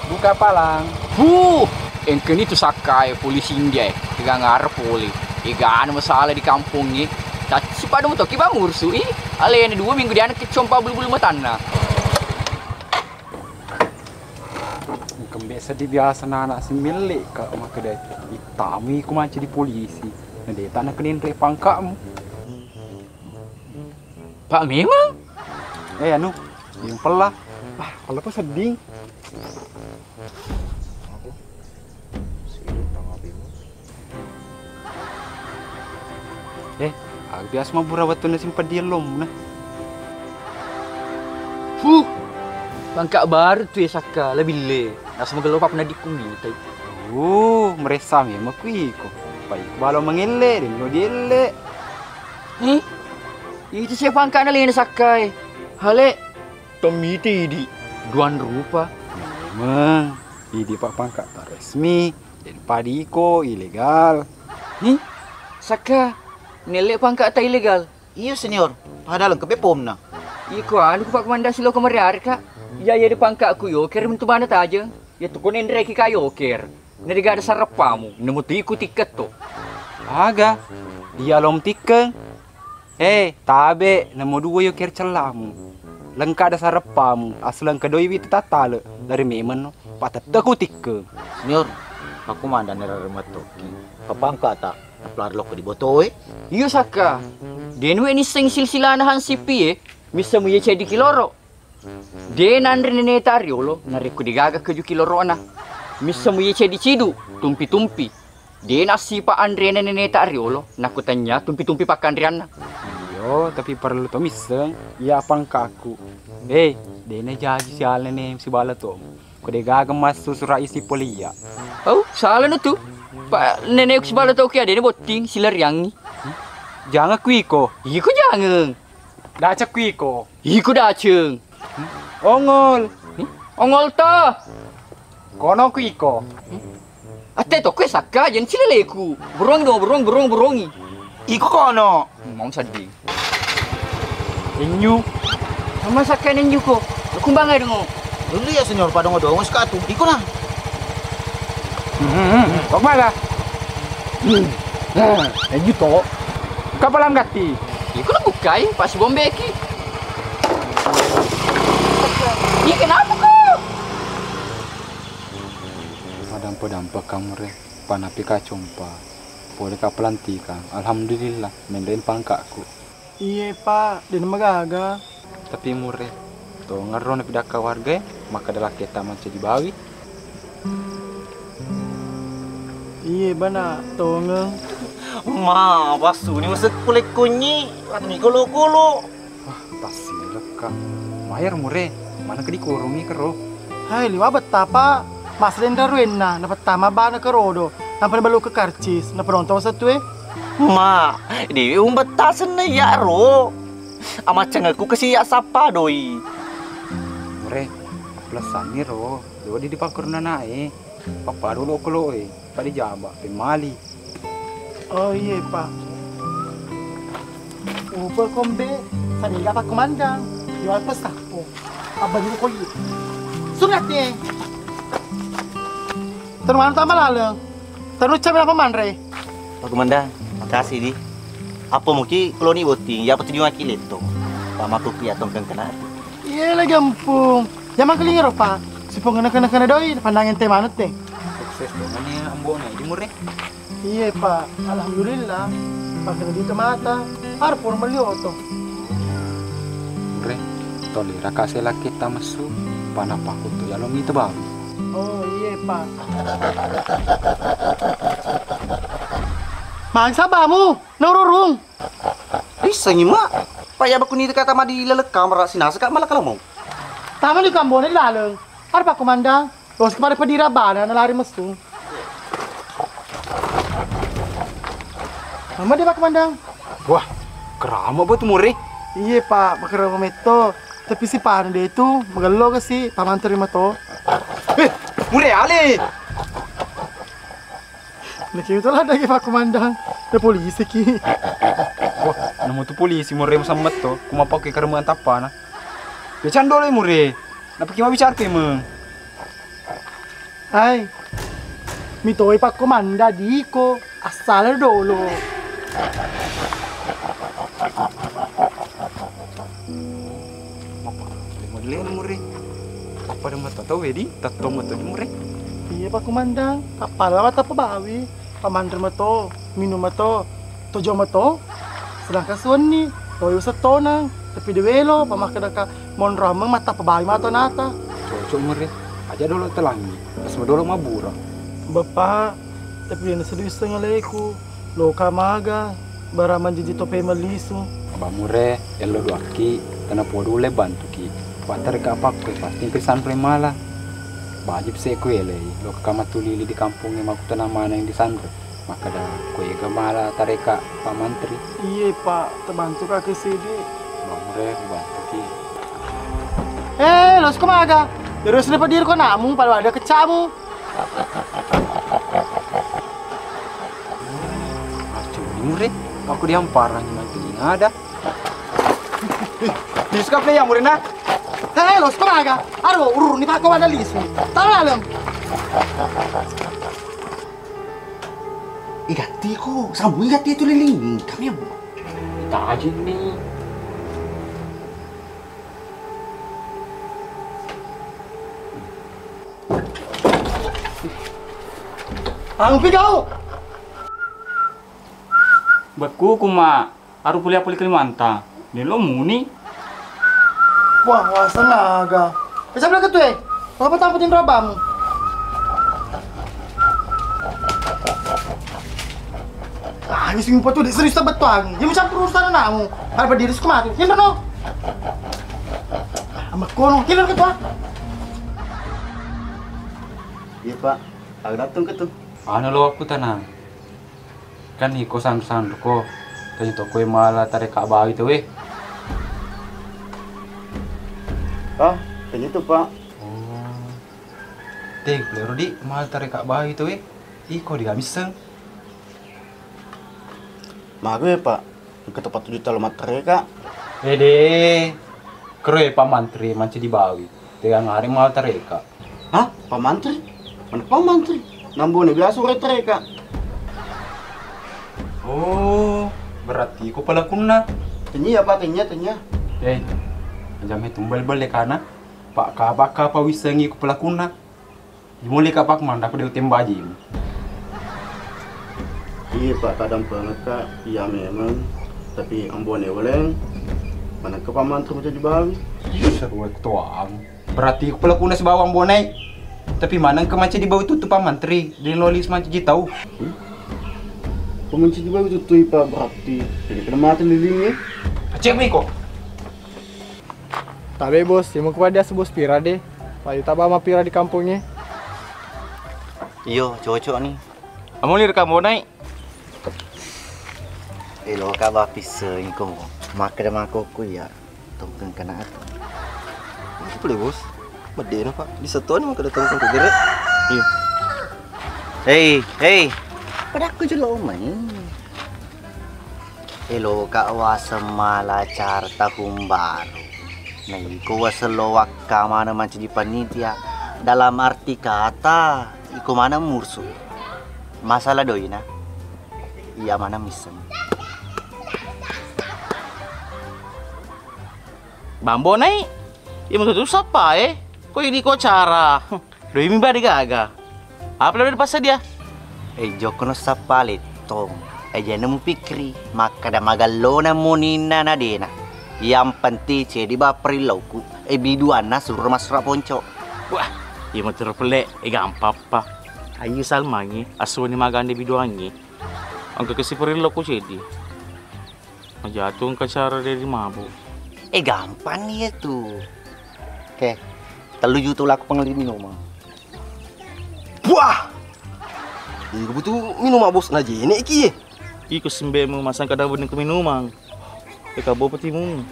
Buka palang. Engke ni tu sakai polisi India. Tiga ngarep poli. Tiga ada masalah di kampung ni. Si pada motor kita ngursu. Ale ni 2 minggu dia anak kecompa bulu-bulu matana. Biasa di biasa anak semilik kak mak kedai. Itami ku macam di polisi. Nanti tak nak kenin rek pangkakmu. Pak memang? Anu, yang pelah. Kalau apa sedih. Aku biasa mah burawat tu nasi dia lom nah. Pangkak baru tu ya Saka, lebih le. Nak semoga lupa pernah dikumi tai. Meresam ya makui ko. Pai balo mengele din lo diele. Itu siapa pangkak na lain Sakai. Hale tomiti di duan rupa. Memang di pak pangkak tak resmi dan padiko ilegal. Saka nilai pangkak tak ilegal. Iya senior, padahal ke Bepom na. Iko anu ku pak komanda silo kemariar ka. Ya di pangkak ku yo ker mentu mana ta aja. Ya tu konen reki kayo ker. Nediga ada sarapamu, nemu tu ikut tiket tu. Aga, dia lom tiket. Tabe nemu 2 yo ker celamu. Lengkap ada sarapamu, aslang kedoi itu tatale dari memen patat aku tiket. Senior, aku mandan era rematoki. Papangka tak aplar lok di botoe. Iyo Saka. Denwe ni sing silsilanahan sipi misa mu ye cedi kiloro. De nandre nene tariolo nariku digaga keju kiloro na. Misa mu ye cedi cidu tumpi-tumpi. De nasipa andre nene tariolo nakutanya tumpi-tumpi pakandriana. Iyo, tapi perlu to miseng ya pangkaku. Dene jadi sial nene si bala to. Ko digaga masuk surat isi polia. Oh, salah na tu. Pak nenek si bala to kaya dene boting silar yangi. Jangan kuiko. Iko jangan. Daca kuiko. Iko daceng. Ongol. Ongol ta. Kono kuiko. Ate to kue Saka jen sileleku. Berongi. Iko kono. Mau sedih. Enyu. Sama Saka nenyu ko. Kumbang ay dengo. Dulu ya senior pada ngodong sekatu. Iko na. Kok malah? Enyu to. Kapalam gati. Iko na bukai pas bombeki. Ini kenapa kau? Dampak kamu re, panapi kacompa, boleh ka pelantikan. Alhamdulillah, mendain pangkakku. Iya pak, dia magaga. Tapi mure, to ngaron pidak ka warga, maka adalah kita macam di bawi. Iya bana, to ngeng. Ma, basu ni masuk kulit kunyi, atau kolo. Pasti leka. Mayar mure, mana ke dikurungi kero. Hai, liwa betapa. Mas Lenda Ruena, na pertama ba na karodo, nampan balu ke karcis, na perontong satu Ma, di betasan na ya ro. Ama cengaku kasi ya sapa doi. Mure, pelasan ni ro, do di pangkur na nae. Papa dulu kolo padi jaba, pemali. Oh iya pak. Upel kombe, saniga pak komandang, jual pesapo. Abang dulu koyi. Sunat ni. Terus tambah lalu. Terus cewek apa mandre? Pak Komandan, makasih di. Apa mungkin kalau ni voting, ya pasti diwakili itu. Pak Maku kiatong kena. Iya lah gampung. Jangan kelingar pak. Si pengena-kena doi pandangin teh manut teh. Sukses dengan ya ambo nih di mureh. Iya pak, alhamdulillah. Pakai di mata, harpun melioto. Mureh, tolera kasih laki kita masuk. Panapa kutu ya lo itu baru. Oh iya pak. Mangsa bamu, nururung. Bisa mak. Paya baku ni kata madi lelekam ra sinasa kak malah kalau mau. Taman di kampung ini laleng. Ada pak komandang. Bos kepada pedira bana lari mesu. Mama dia pak komandang. Wah, kerama buat mureh. Iya pak, pakai rambut meto. Tapi si Pak dia itu megalo ke si paman terima to. Mureh ale. Nah itu lah lagi pak komandang. Ada polisi ki. Wah, nemu tu polisi mureh sama to. Kuma pakai kerumuan tapana. Bicara dulu mureh. Napa kima bicara kemeng? Hai. Mitoi pak komanda diko asal dulu. Model mureh. Apa dah mata tahu wedi? Tato mata mureh. Iya pak komandang. Kapal apa bawi? Pamandir mato, minum mato, tojo mato. Sedangkan suani, toyo setonang. Tapi dewelo, pamakada ka mon rameng mata pabawi mato nata. Cocok mureh. Aja dulu telangi. Semua dulu mabura. Bapak, tapi yang sedih sengaleku. Loka maga, baraman jiji tope malisu. Abang mureh, yang lo duaki, kena podo le bantu ki. Patar ka apa kue pasti kesan premala. Bajib se kue le, lo kamat tulili di kampungnya maku tanah mana yang di Sandre. Maka dah kue gemala tareka Pak Mantri. Iya pak, terbantu kaki sini. Abang mureh bantu ki. Los kumaga. Terus lepas diri kau namu, pada ada kecamu. Cuma mureh, aku diamparan nanti ada. Di skap ya mureh nak. Los kumaga. Aduh, urur ni pak kau ada lisu. Talalem. Igati ko, sambung igati itu liling. Kami ya bu. Kita aja nih. Angpi kau. Baku kuma, aru pulia puli Kalimantan. Ni lo muni. Wah, sengaga. Bisa bilang ketua. Apa tamputin rabamu? Ini sing tu di serius betuang. Dia macam urusan anakmu. Harap diri sekemati. Hilang no. Amak kono, hilang ketua. Iya pak, aku datang ke tuh. Ano lo aku tanang. Kan iko san ko. Tanya to koe malah tarik ka bawi tu weh. Ah, tanya tuh pak. Oh. Teng, plero di malah tarik ka bawi tu weh. Iko di gamiseng. Mago ya pak, ke tempat 7 juta materai kak. Deh, kere Pak Mantri manci di bawi. Tegang hari malah tarik ka. Hah, Pak Mantri? Mana Pak Mantri? Nambone biasa retre kak. Oh, berarti ko pala kunna. Tanya ya pak, tanya. Jam itu tumbal balik kana. Pak ka pa wisengi ko pala kunna. Dimuli ka pak manda ko de tembaji. Iya pak, kadang banget kak. Iya memang. Tapi ambone oleng. Mana ke Pak Mantri macam di bawi? Seru tuang. Berarti ko pala kunna si bawang bonai. Tapi mana ke macam di bawah itu Pak Mantri. Di lolis macam ji tahu. Pemenci di bawi itu tuh pak berarti. Jadi kena mati lilingnya. Cek mi kok. Tapi bos, mau kepada sebos pira deh. Payu tabah sama pira di kampungnya. Iyo, cocok nih. Kamu lihat kamu naik. Lo kabar pisang ko. Maka mako ko ya. Tongkang kena ato. Itu boleh bos. Medena pak. Di satuan maka datang ke gerak. Iya. Hey. Pada aku juga main. Elo ka wasamala carta kumbaru. Nay ko wasalo wakka mana macam di panitia. Dalam arti kata, iku mana mursu. Masalah doi na. Iya mana misem. Bambo naik. Iya mau tutup siapa Kok ini kok cara? Doi mimba de gaga. Apa lebih pasal dia? Joko no sapalit tom. Jangan mu pikri. Maka da magalona monina na dena. Yang penting cedi bapri lauku. Biduana suruh mas raponco. Wah, iya mau terpelek. Gampang pa. Ayo salmangi. Aswani maganda biduangi. Ang kakasipari lauku cedi. Majatuh ke cara dari mabuk. Gampang nih itu. Oke, telu juta laku pengelih minuman. Wah! Iku butuh minuman bos na jene iki. Iku sembe mo masang kada bening ke minuman. Eka bawa petimu.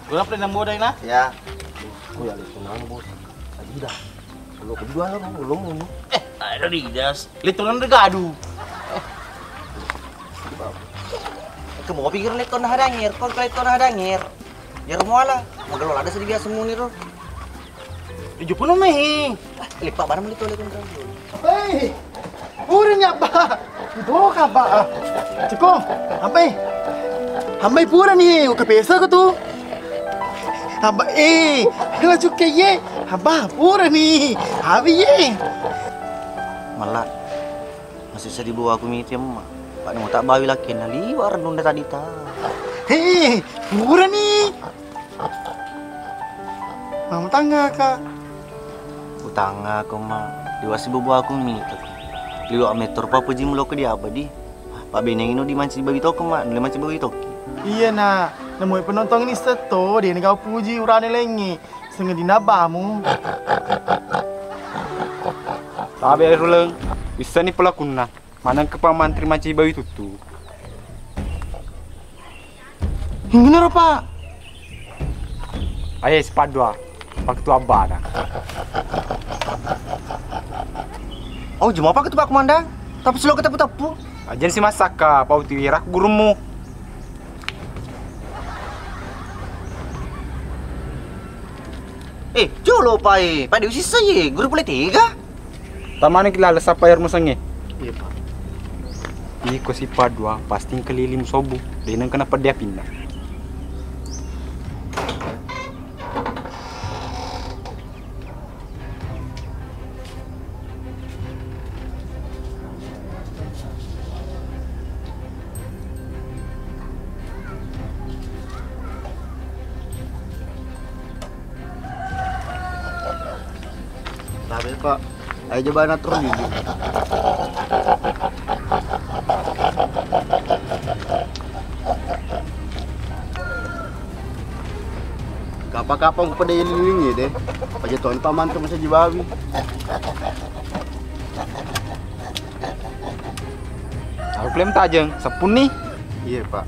Gua pernah nambah dah Ya. Aku ya lihat nang bos. Tadi dah. Kalau kedua lah belum. Ada didas. Litunan regadu. Kamu mau pikir leton hadangir, kon leton hadangir. Ya muala, magalo ada sedih biasa muni ro. Ijo pun meh. Lipat barang itu lekon kan. Hei, puranya ba? Itu apa? Ciko, hambai pura nih, uka pesa ko tuh. Hamba dua cukai ye, hamba pura nih, habi ye. Malah masih sedih bawa aku miti emak. Pak mau tak bawi laki na liwar nunda tadi ta. Hei, pura nih. Mama tangga kak. Utanga aku mah. Diwasi bawa aku miti. Liwar meter pa puji mulo ke dia abadi. Pak beneng ino dimanci bawi toko mak, nule manci bawi toko. Iya na, namoy penonton ni seto, dia ni kau puji urane lengi. Sengaja dinabamu. Sabi ruleng, bisa ni pelakuna. Manang ke pamantri maci bawi tutu. Ini nara pak. Ayah sepadua, pak tu abada. Oh, cuma apa ketua komandan? Tapi selalu ketepu-tepu. Ajan si masaka, pau tiwirak gurumu. Jolo pai, pada usia saya, guru boleh tiga. Taman kilala sa payar mo sange. Iya pak. Iko si padua, pasti kelilim sobu. Denang kena pedia pindah. Tapi pak, ayo coba natur dulu. Kapang kepada yang lilingi deh. Pajak tuan paman ke masa jibawi. Aku klaim tajeng, sepun nih. Iya pak.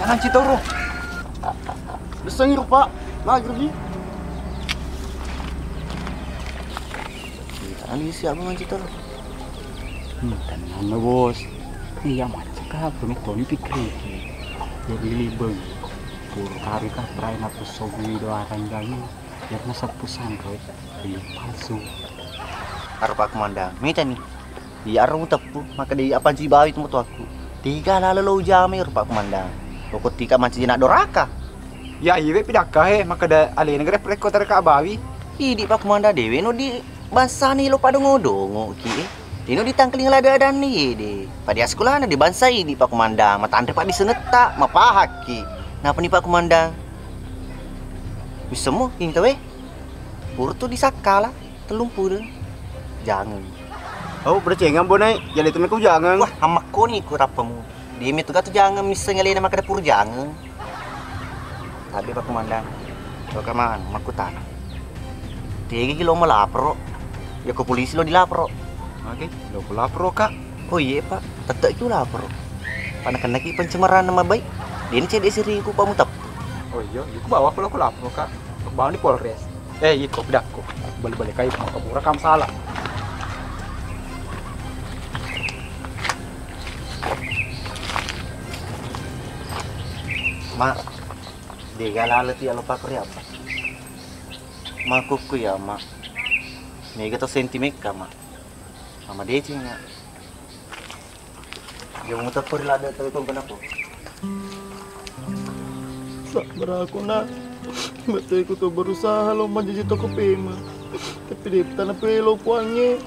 Tangan Citoro. Desangir pak. Maghrib ni. Ali siap mengaji Citoro. Tenang na bos. Iya macam kah, kami Tony pikir. Jadi libeng. Pur kari kah try na pusogi do arang gani. Biar na sapusan kau. Pilih palsu. Harap pak komandan, minta nih. Di arung tepu, maka di apa jibawi itu aku. Tiga lalu jami pak komandan. Pokok tika manci nak doraka. Ya iya pidakah maka da ali negara preko terka bawi. Idi pak komandan dewe no di bansani lo pada ngodongo ki. Dino ditangkeling lada dan ni de. Pada sekolah na di bansai di pak komandan, mata andre pak diseneta, mapahak ki. Napa nih pak komandan? Bisa mo ini tahu pur tu disakala telumpu deh. Jangan. Oh, bercengang bonai. Jadi temen kau jangan. Wah, hamak ko ni ko rapamu. Di mi tu jangan misalnya lain maka pur jangan. Tapi pak komandan, kau kaman makutan. 3 kilo mo lapro. Ya ke polisi lo dilapro. Oke, lo lapro kak. Oh iya pak, tetap itu lapro. Panakan lagi pencemaran nama baik. Dia cedek siri ku pamu tap. Oh iya, aku bawa kalau aku lapro kak. Bawa di Polres. Iya kok dah kok. Balik-balik kayak kamu rekam salah. Mak, dia lalu tiada lupa kuri apa? Makuku ya mak. Mega to sentimek kama. Mama dece nga. Yung mo tapos rilada tayo itong kanako. Sabar aku nak. Betul aku tuh berusaha lo menjadi toko pema. Tapi dia tanah pelo puangnya.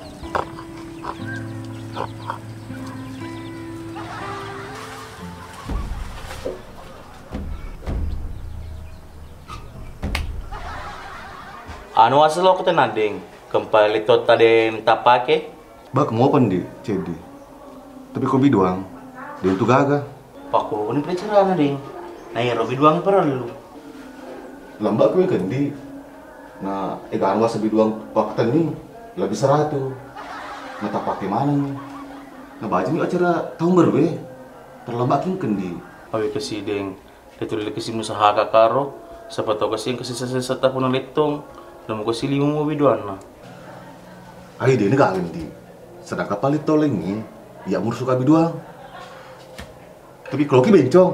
Anu asal aku tenading, kembali tot tadi tak pakai. Bak mau apa nih, jadi. Tapi kopi doang, dia itu gagah. Pak ko ni pencerahan ding. Nah, Robi doang perlu. Lambat gue kendi. Nah, egaan was sebi doang waktu nih, lebih seratu. Nah, tak pakai mana nih? Nah, baju ini acara tahun baru gue. Terlambat kin kendi. Awi kasi ding, dituloy kasi mo sa haka karo. Sa pato kasi kasi sa tapon ng litong. Namu kasi lima mo biduan na. Ay, dia ini gak kendi. Sedang kapalit tolengin, ya mur suka biduang. Tapi kalau ki bencong.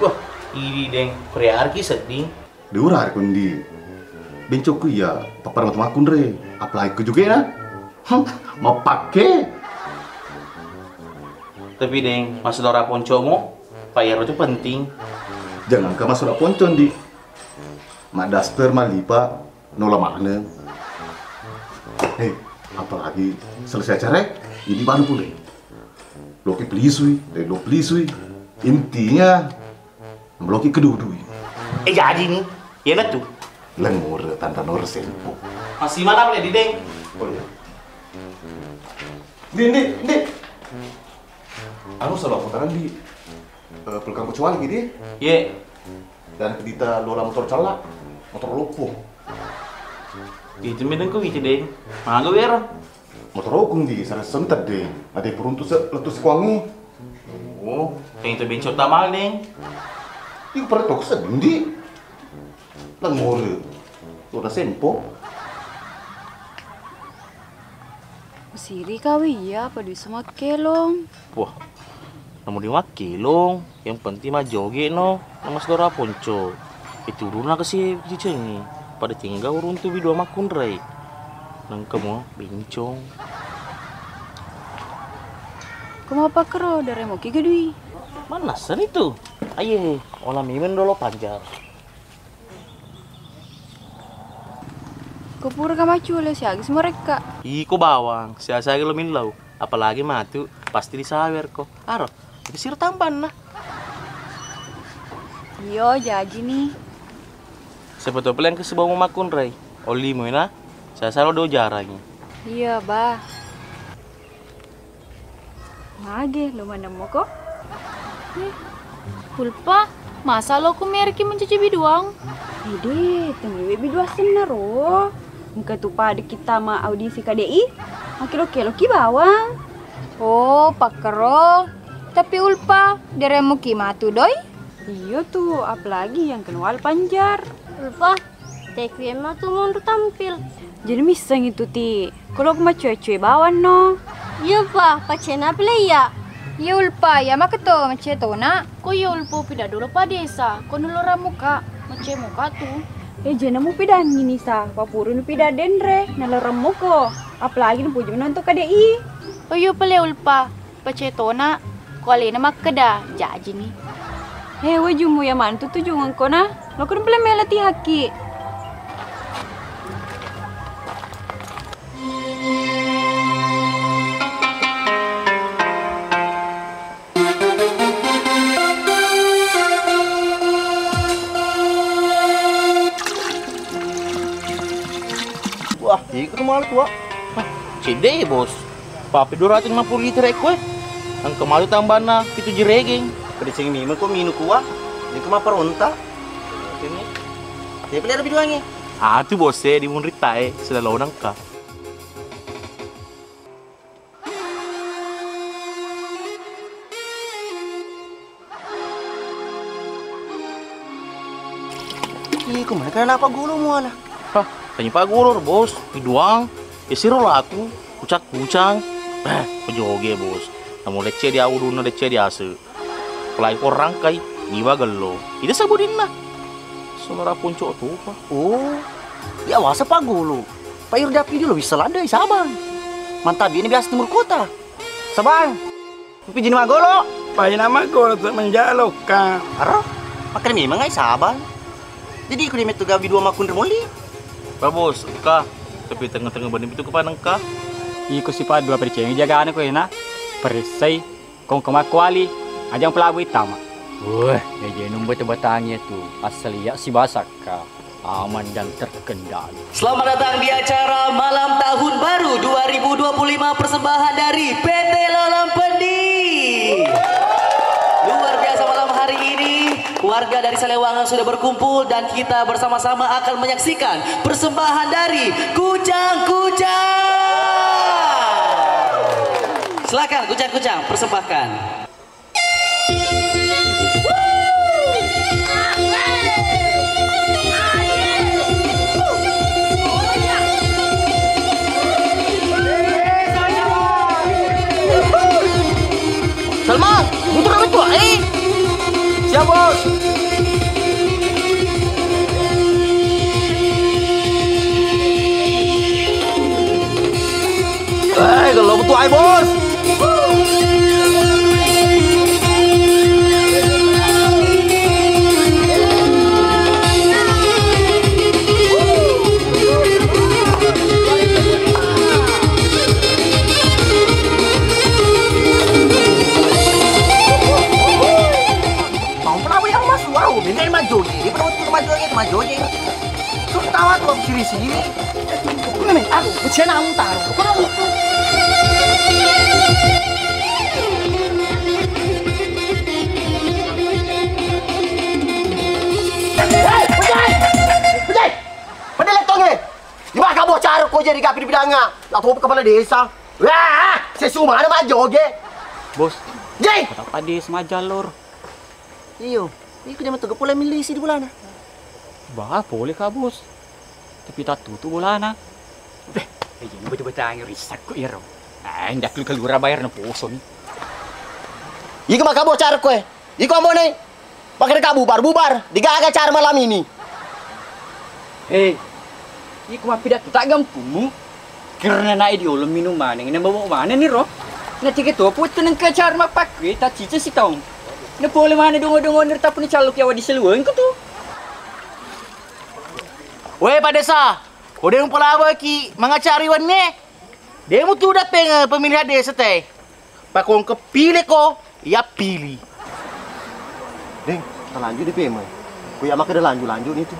Wah, ini deng priarki seding. Diurar kundi. Bencokku ya, papar mata makun re. Apalagi ku juga ya. Mau pakai. Tapi deng, masuk dora ponco mo, payar itu penting. Jangan ke masuk ponco di. Mak daster malipa nola makna. Hei, apalagi selesai acara ini baru pun deh. Loki pelisui, lo pelisui. Intinya meloki kedua-dua. Jadi nih, ya na tuh. Lengur tanpa nor sempo. Masih mana boleh di deng? Oh iya. Di. Anu salah putaran di pelukang kecuali gitu. Ye. Dan kita lola motor calak, motor lumpuh. Itu medeng ko itu deng. Mangga wera. Motor okung di sana sentet deh. Ada yang peruntu letus kuangi. Oh, yang itu bencok tamal deng. Iku pernah tok sedih di. Lengur. Lola sempo. Siri kawi ya, apa di sama kelong. Wah, namun diwakilong. Yang penting mah joge no, nama saudara ponco. Itu runa kasi cicengi. Pada tinggal urun tu bidua makun rai. Nang kamu bincong. Kamu apa kero dari mau kigedui? Mana sen itu? Aye, olah mimen dolo panjar. Kupura kamacu oleh si Agis mereka. Iko bawang, siasa lo minlau. Apalagi matu, pasti disawer ko. Aro, disir tamban nah. Iyo, jadi nih. Sebetulnya pilihan ke sebuah makun rai. Oli mo na, siasa lo do jarangnya. Iya, bah. Mage, lo mana mau kok? Pulpa, masa lo ku merki mencuci biduang? Ide, tenggewe bidua senero. Muka tu pada kita ma audisi KDI. Makilo-kilo ki bawang. Oh, pakero. Tapi ulpa, deremu kimatu doi? Iya tuh, apalagi yang kenal panjar. Ulpa, tekwi mah tuh mundur tampil. Jadi misang itu ti. Kalau aku mah cuy-cuy bawan no. Iya pa, pacena play ya. Iya ulpa, ya mak to mace to na. Ko ya ulpa pida dulu pa desa. Ko nulora muka, mace muka tuh. Jana mu pida ngini sa, papuru nu pida denre, nalora muko. Apalagi nu puju nonton KDI. Oh iya pale ulpa, pace to na. Ko alena makkeda, jaji nih. Wajumu ya mantu tuh jungan ko na. Lo kan pala melati haki. Wah, ikut malu tua. Cede bos. Papi 250 liter ekwe. Ang kemalu tambahan na itu jeregeng. Pada ceng mimel kok minu kuah. Ini kemah peronta. Ini. Dia pelihara biduangnya. Ah, tu bos di munritae sudah lawan ka. Ih, kemana kan apa gulu muala? Hah, tanya Pak Guru, bos. Biduang. Isiro lah aku. Kucak-kucang. Pejoge, bos. Namun lecce dia uduna lecce dia ase. Pelai orang kai, iwa gelo. Itu sabudin lah. Sonora punco tuh, Pak. Oh, ya wasa Pak Gulu. Pak Yurdapi dulu bisa landai sabang. Mantap ini biasa timur kota. Sabang. Pipi jini magolo. Pai nama golo tuh menjalo ka. Aro. Makan memang ai sabang. Jadi aku dimet gabi dua makun remoli. Pak bos, kah? Tapi tengah-tengah banding itu kepanang kah? Iko si pa dua percaya jagaan ko ina. Perisai kong kemakwali ajang pelabu itama. Wah, ya nung bata-batangnya tuh asal ya si Basaka. Aman dan terkendali. Selamat datang di acara Malam Tahun Baru 2025 persembahan dari PT Lolampendi. Luar biasa malam hari ini, warga dari Salewangan sudah berkumpul dan kita bersama-sama akan menyaksikan persembahan dari Kucang-Kucang. Silakan Kucang-Kucang persembahkan. Salma, butuh apa tuh? Siap bos. Kalau butuh ai bos. Majoji, tuh tawa tuh sini. Ini aku bencana untar. Kau Pujai, pada letongnya. Gimana kamu cara kau jadi kapi di bidangnya? Lalu kepala desa. Wah, sesuma ada majoge. Bos, Jai. Kenapa di semajalur? Iyo, ini kena mentuga pula milisi di bulan. Bah, boleh kah bos? Tapi tak tutup bolana. Ini betul-betul angin risak kok iro. Hendak lu keluar bayar na poso ni. Iko makabo cara kue. Iko ambo nih. Pakai kabu bubar. Digaga cara malam ini. Hei, iko mapidat tak gampung. Karena na idiolom minuman yang bawa mana ni ro? Na tiga tu apa tu nang kecar mapak we tak cica si taung. Na boleh mana dongo-dongo nerta pun caluk yawa di seluang ko tu. Weh Pak Desa, kau yang pelawa ki mengacari wanne. Dia mu tu datang pemilihan desa teh. Pak kau kepilih ko, ya pilih. Deng, kita lanjut di PM. Kau ya makan lanjut itu.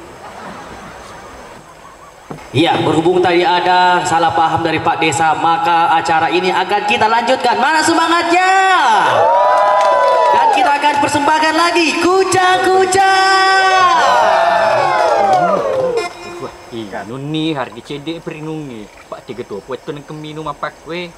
Iya, berhubung tadi ada salah paham dari Pak Desa, maka acara ini akan kita lanjutkan. Mana semangatnya? Dan kita akan persembahkan lagi Kucang-Kucang. Iya, nuni harga cedek perinungi. Pak tiga tu puat tu nang keminum apa kue.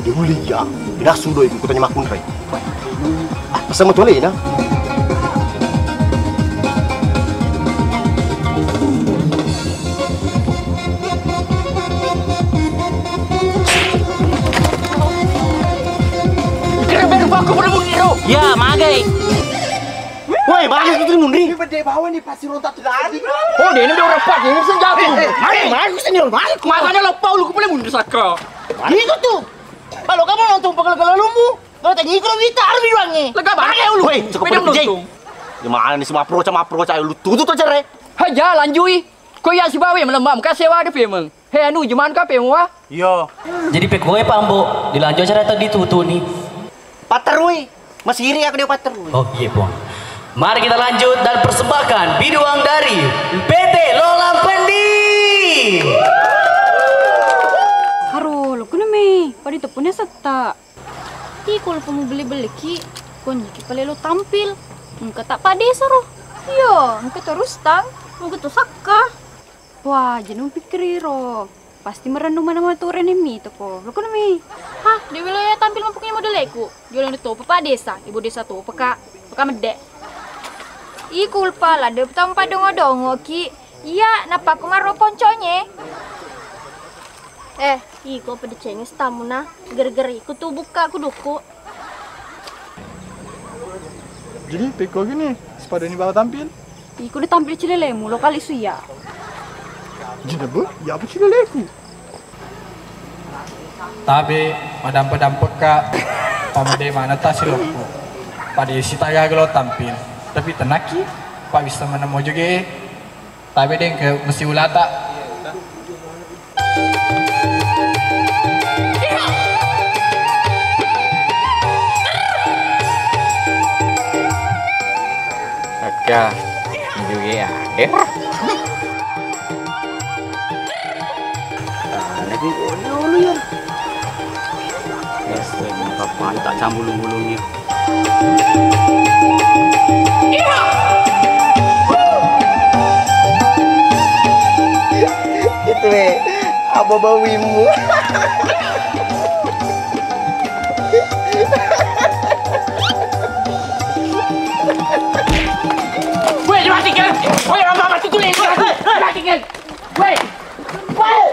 Dia mulia. Dah sudah ikut tanya makun rai. Pesan betul ni na. Keren aku pada mundiro. Ya, magai. Woi, magai tu mundri. Ini benda bawah ni pasti rontak tu lagi. Oh, dia ni orang rapat, dia mesti jatuh. Mari, aku senior, mari. Mana lo pau lu boleh mundur sakra. Itu tu. Kalau kamu nonton pegel-pegel lumu, kalau tadi ikut kita harus biduangnya. Lega banget lu. Woi, cukup berjeng. Gimana nih semua approach ayo lu tutup aja re. Haja lanjui. Kau ya si bawe melembam kasih wa de pemeng. Hei anu jaman ka pemeng wa? Yo. Jadi pekoe Pambo, dilanjut acara tadi tutu nih. Paterui. Masih iri aku dia paterui. Oh iya, Bang. Mari kita lanjut dan persembahkan biduang dari PT Lolam Pendi. Haro, lo kuna me. Padi tepunya seta. Kalau kamu beli-beli ki, konya ki pale lo tampil. Engka tak pade saro. Iya, engka terus tang. Engka tu sakka. Wah, jangan pikir ro. Pasti merenung mana mau turen ini toko. Lo kuna me. Hah, di wilayah tampil mampuknya model aku. Jualan itu papa desa, ibu desa tuh peka medek. Iku ulpa lah, de tampa dongo-dongo ki. Iya, napa kemaro ponconya? Iko pada cengis tamu nah. Ger-ger iku tuh buka kuduku. Jadi peko gini, sepeda ini bawa tampil. Iku udah tampil cilelemu lo kali suya. Jadi bu, ya apa cileleku? Tabe madam-padam peka pamde mana tas lo. Pada si taga lo tampil. Tapi tenaki, Pak bisa mana mau juga. Tabe deng ke mesti ulata. Ya, juga ya. Lagi lu ya. Yes, apa tak cambulung-bulungnya. Itu apa bawimu? Weh, matikan! Weh, mati tu leh. Matikan! Weh!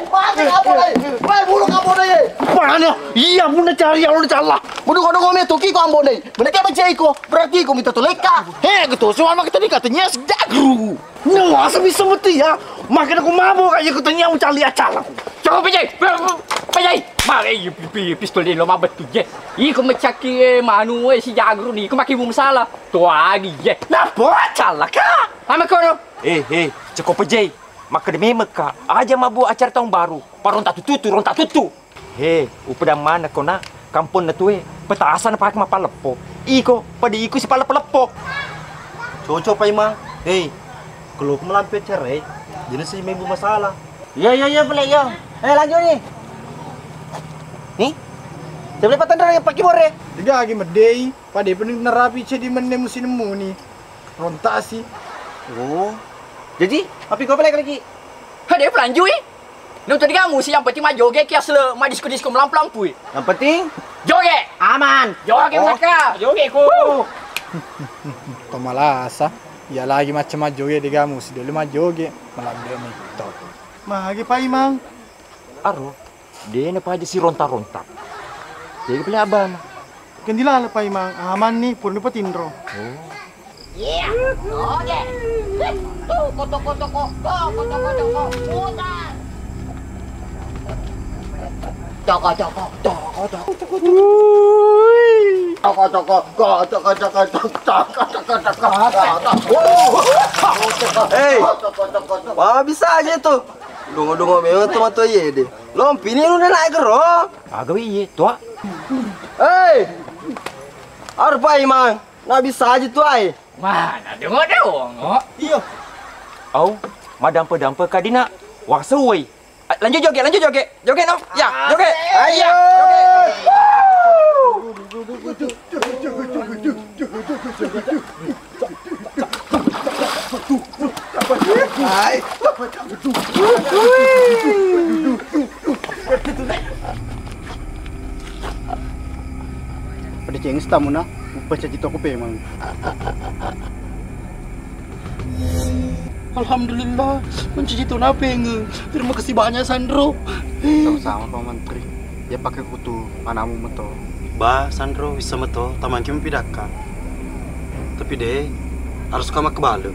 Mati apa lagi? Weh, bulu kamu deh. Mana? Iya, muna cari yang lu calah. Mudung-mudung me tuki ko ambo deh. Mereka baca iko, berarti ko minta toleka. Gitu, soal mak tadi katanya sedagru. Nyawa bisa mati ya. Makin aku mabuk aja katanya mau cari acara. Cukup pejai. Pejai. Mari pistol dia lama betul je. Iko mencaki manu si jagru ni. Iko makin masalah. Tu lagi je. Napa acara ka? Ama kono. Cukup pejai. Maka demi meka aja mabuk acara tahun baru. Paronta tutu. Upadang mana kau nak? Kampung na tuwe. Petasan pakai mapa lepo. Iko, pada iko si pala lepo. Cocok pa imang. Kalau aku melampir cerai, jenis si membu masalah. Ya, boleh ya. Lanjut nih. Nih, saya boleh patah yang pakai bore. Tiga lagi medei, pada pening nerapi cedi menem musim nih. Ronta sih. Oh, jadi api kau balik lagi. Ada pelanjui. Nung tadi kamu sih yang penting mah joget kias le, mah disko melang-pelang pui. Yang penting joget aman. Joget mereka. Joget ku. Tomalasa. Ya lagi macam joget di kamu sih dulu mah joget malam dia itu. Mah lagi Pak Imang. Aro, dia ne aja si ronta-ronta. Jadi beli abang. Kendila Pak Imang, aman nih purni petindro. Iya, oke. Kotok-kotok. Putar. Wah bisa aja tuh. Dungo-dungo memang teman tuh ye deh. Lompi ini udah naik ke roh. Agak iya tua. Arpa Imang, nggak bisa aja tuh ay. Mana dengo. Iya. Madampe kadina. Wah suwe. Lanjut joget. Joget no. Ya, joget. Ayo. Pada cengis tamu na, baca cita aku memang. Alhamdulillah, mencuci itu napeng. Terima kasih banyak Sandro. Sama-sama Pak Menteri. Ya pakai kutu panamu meto. Ba Sandro bisa meto taman kimi pidaka. Tapi deh harus kama kebalik.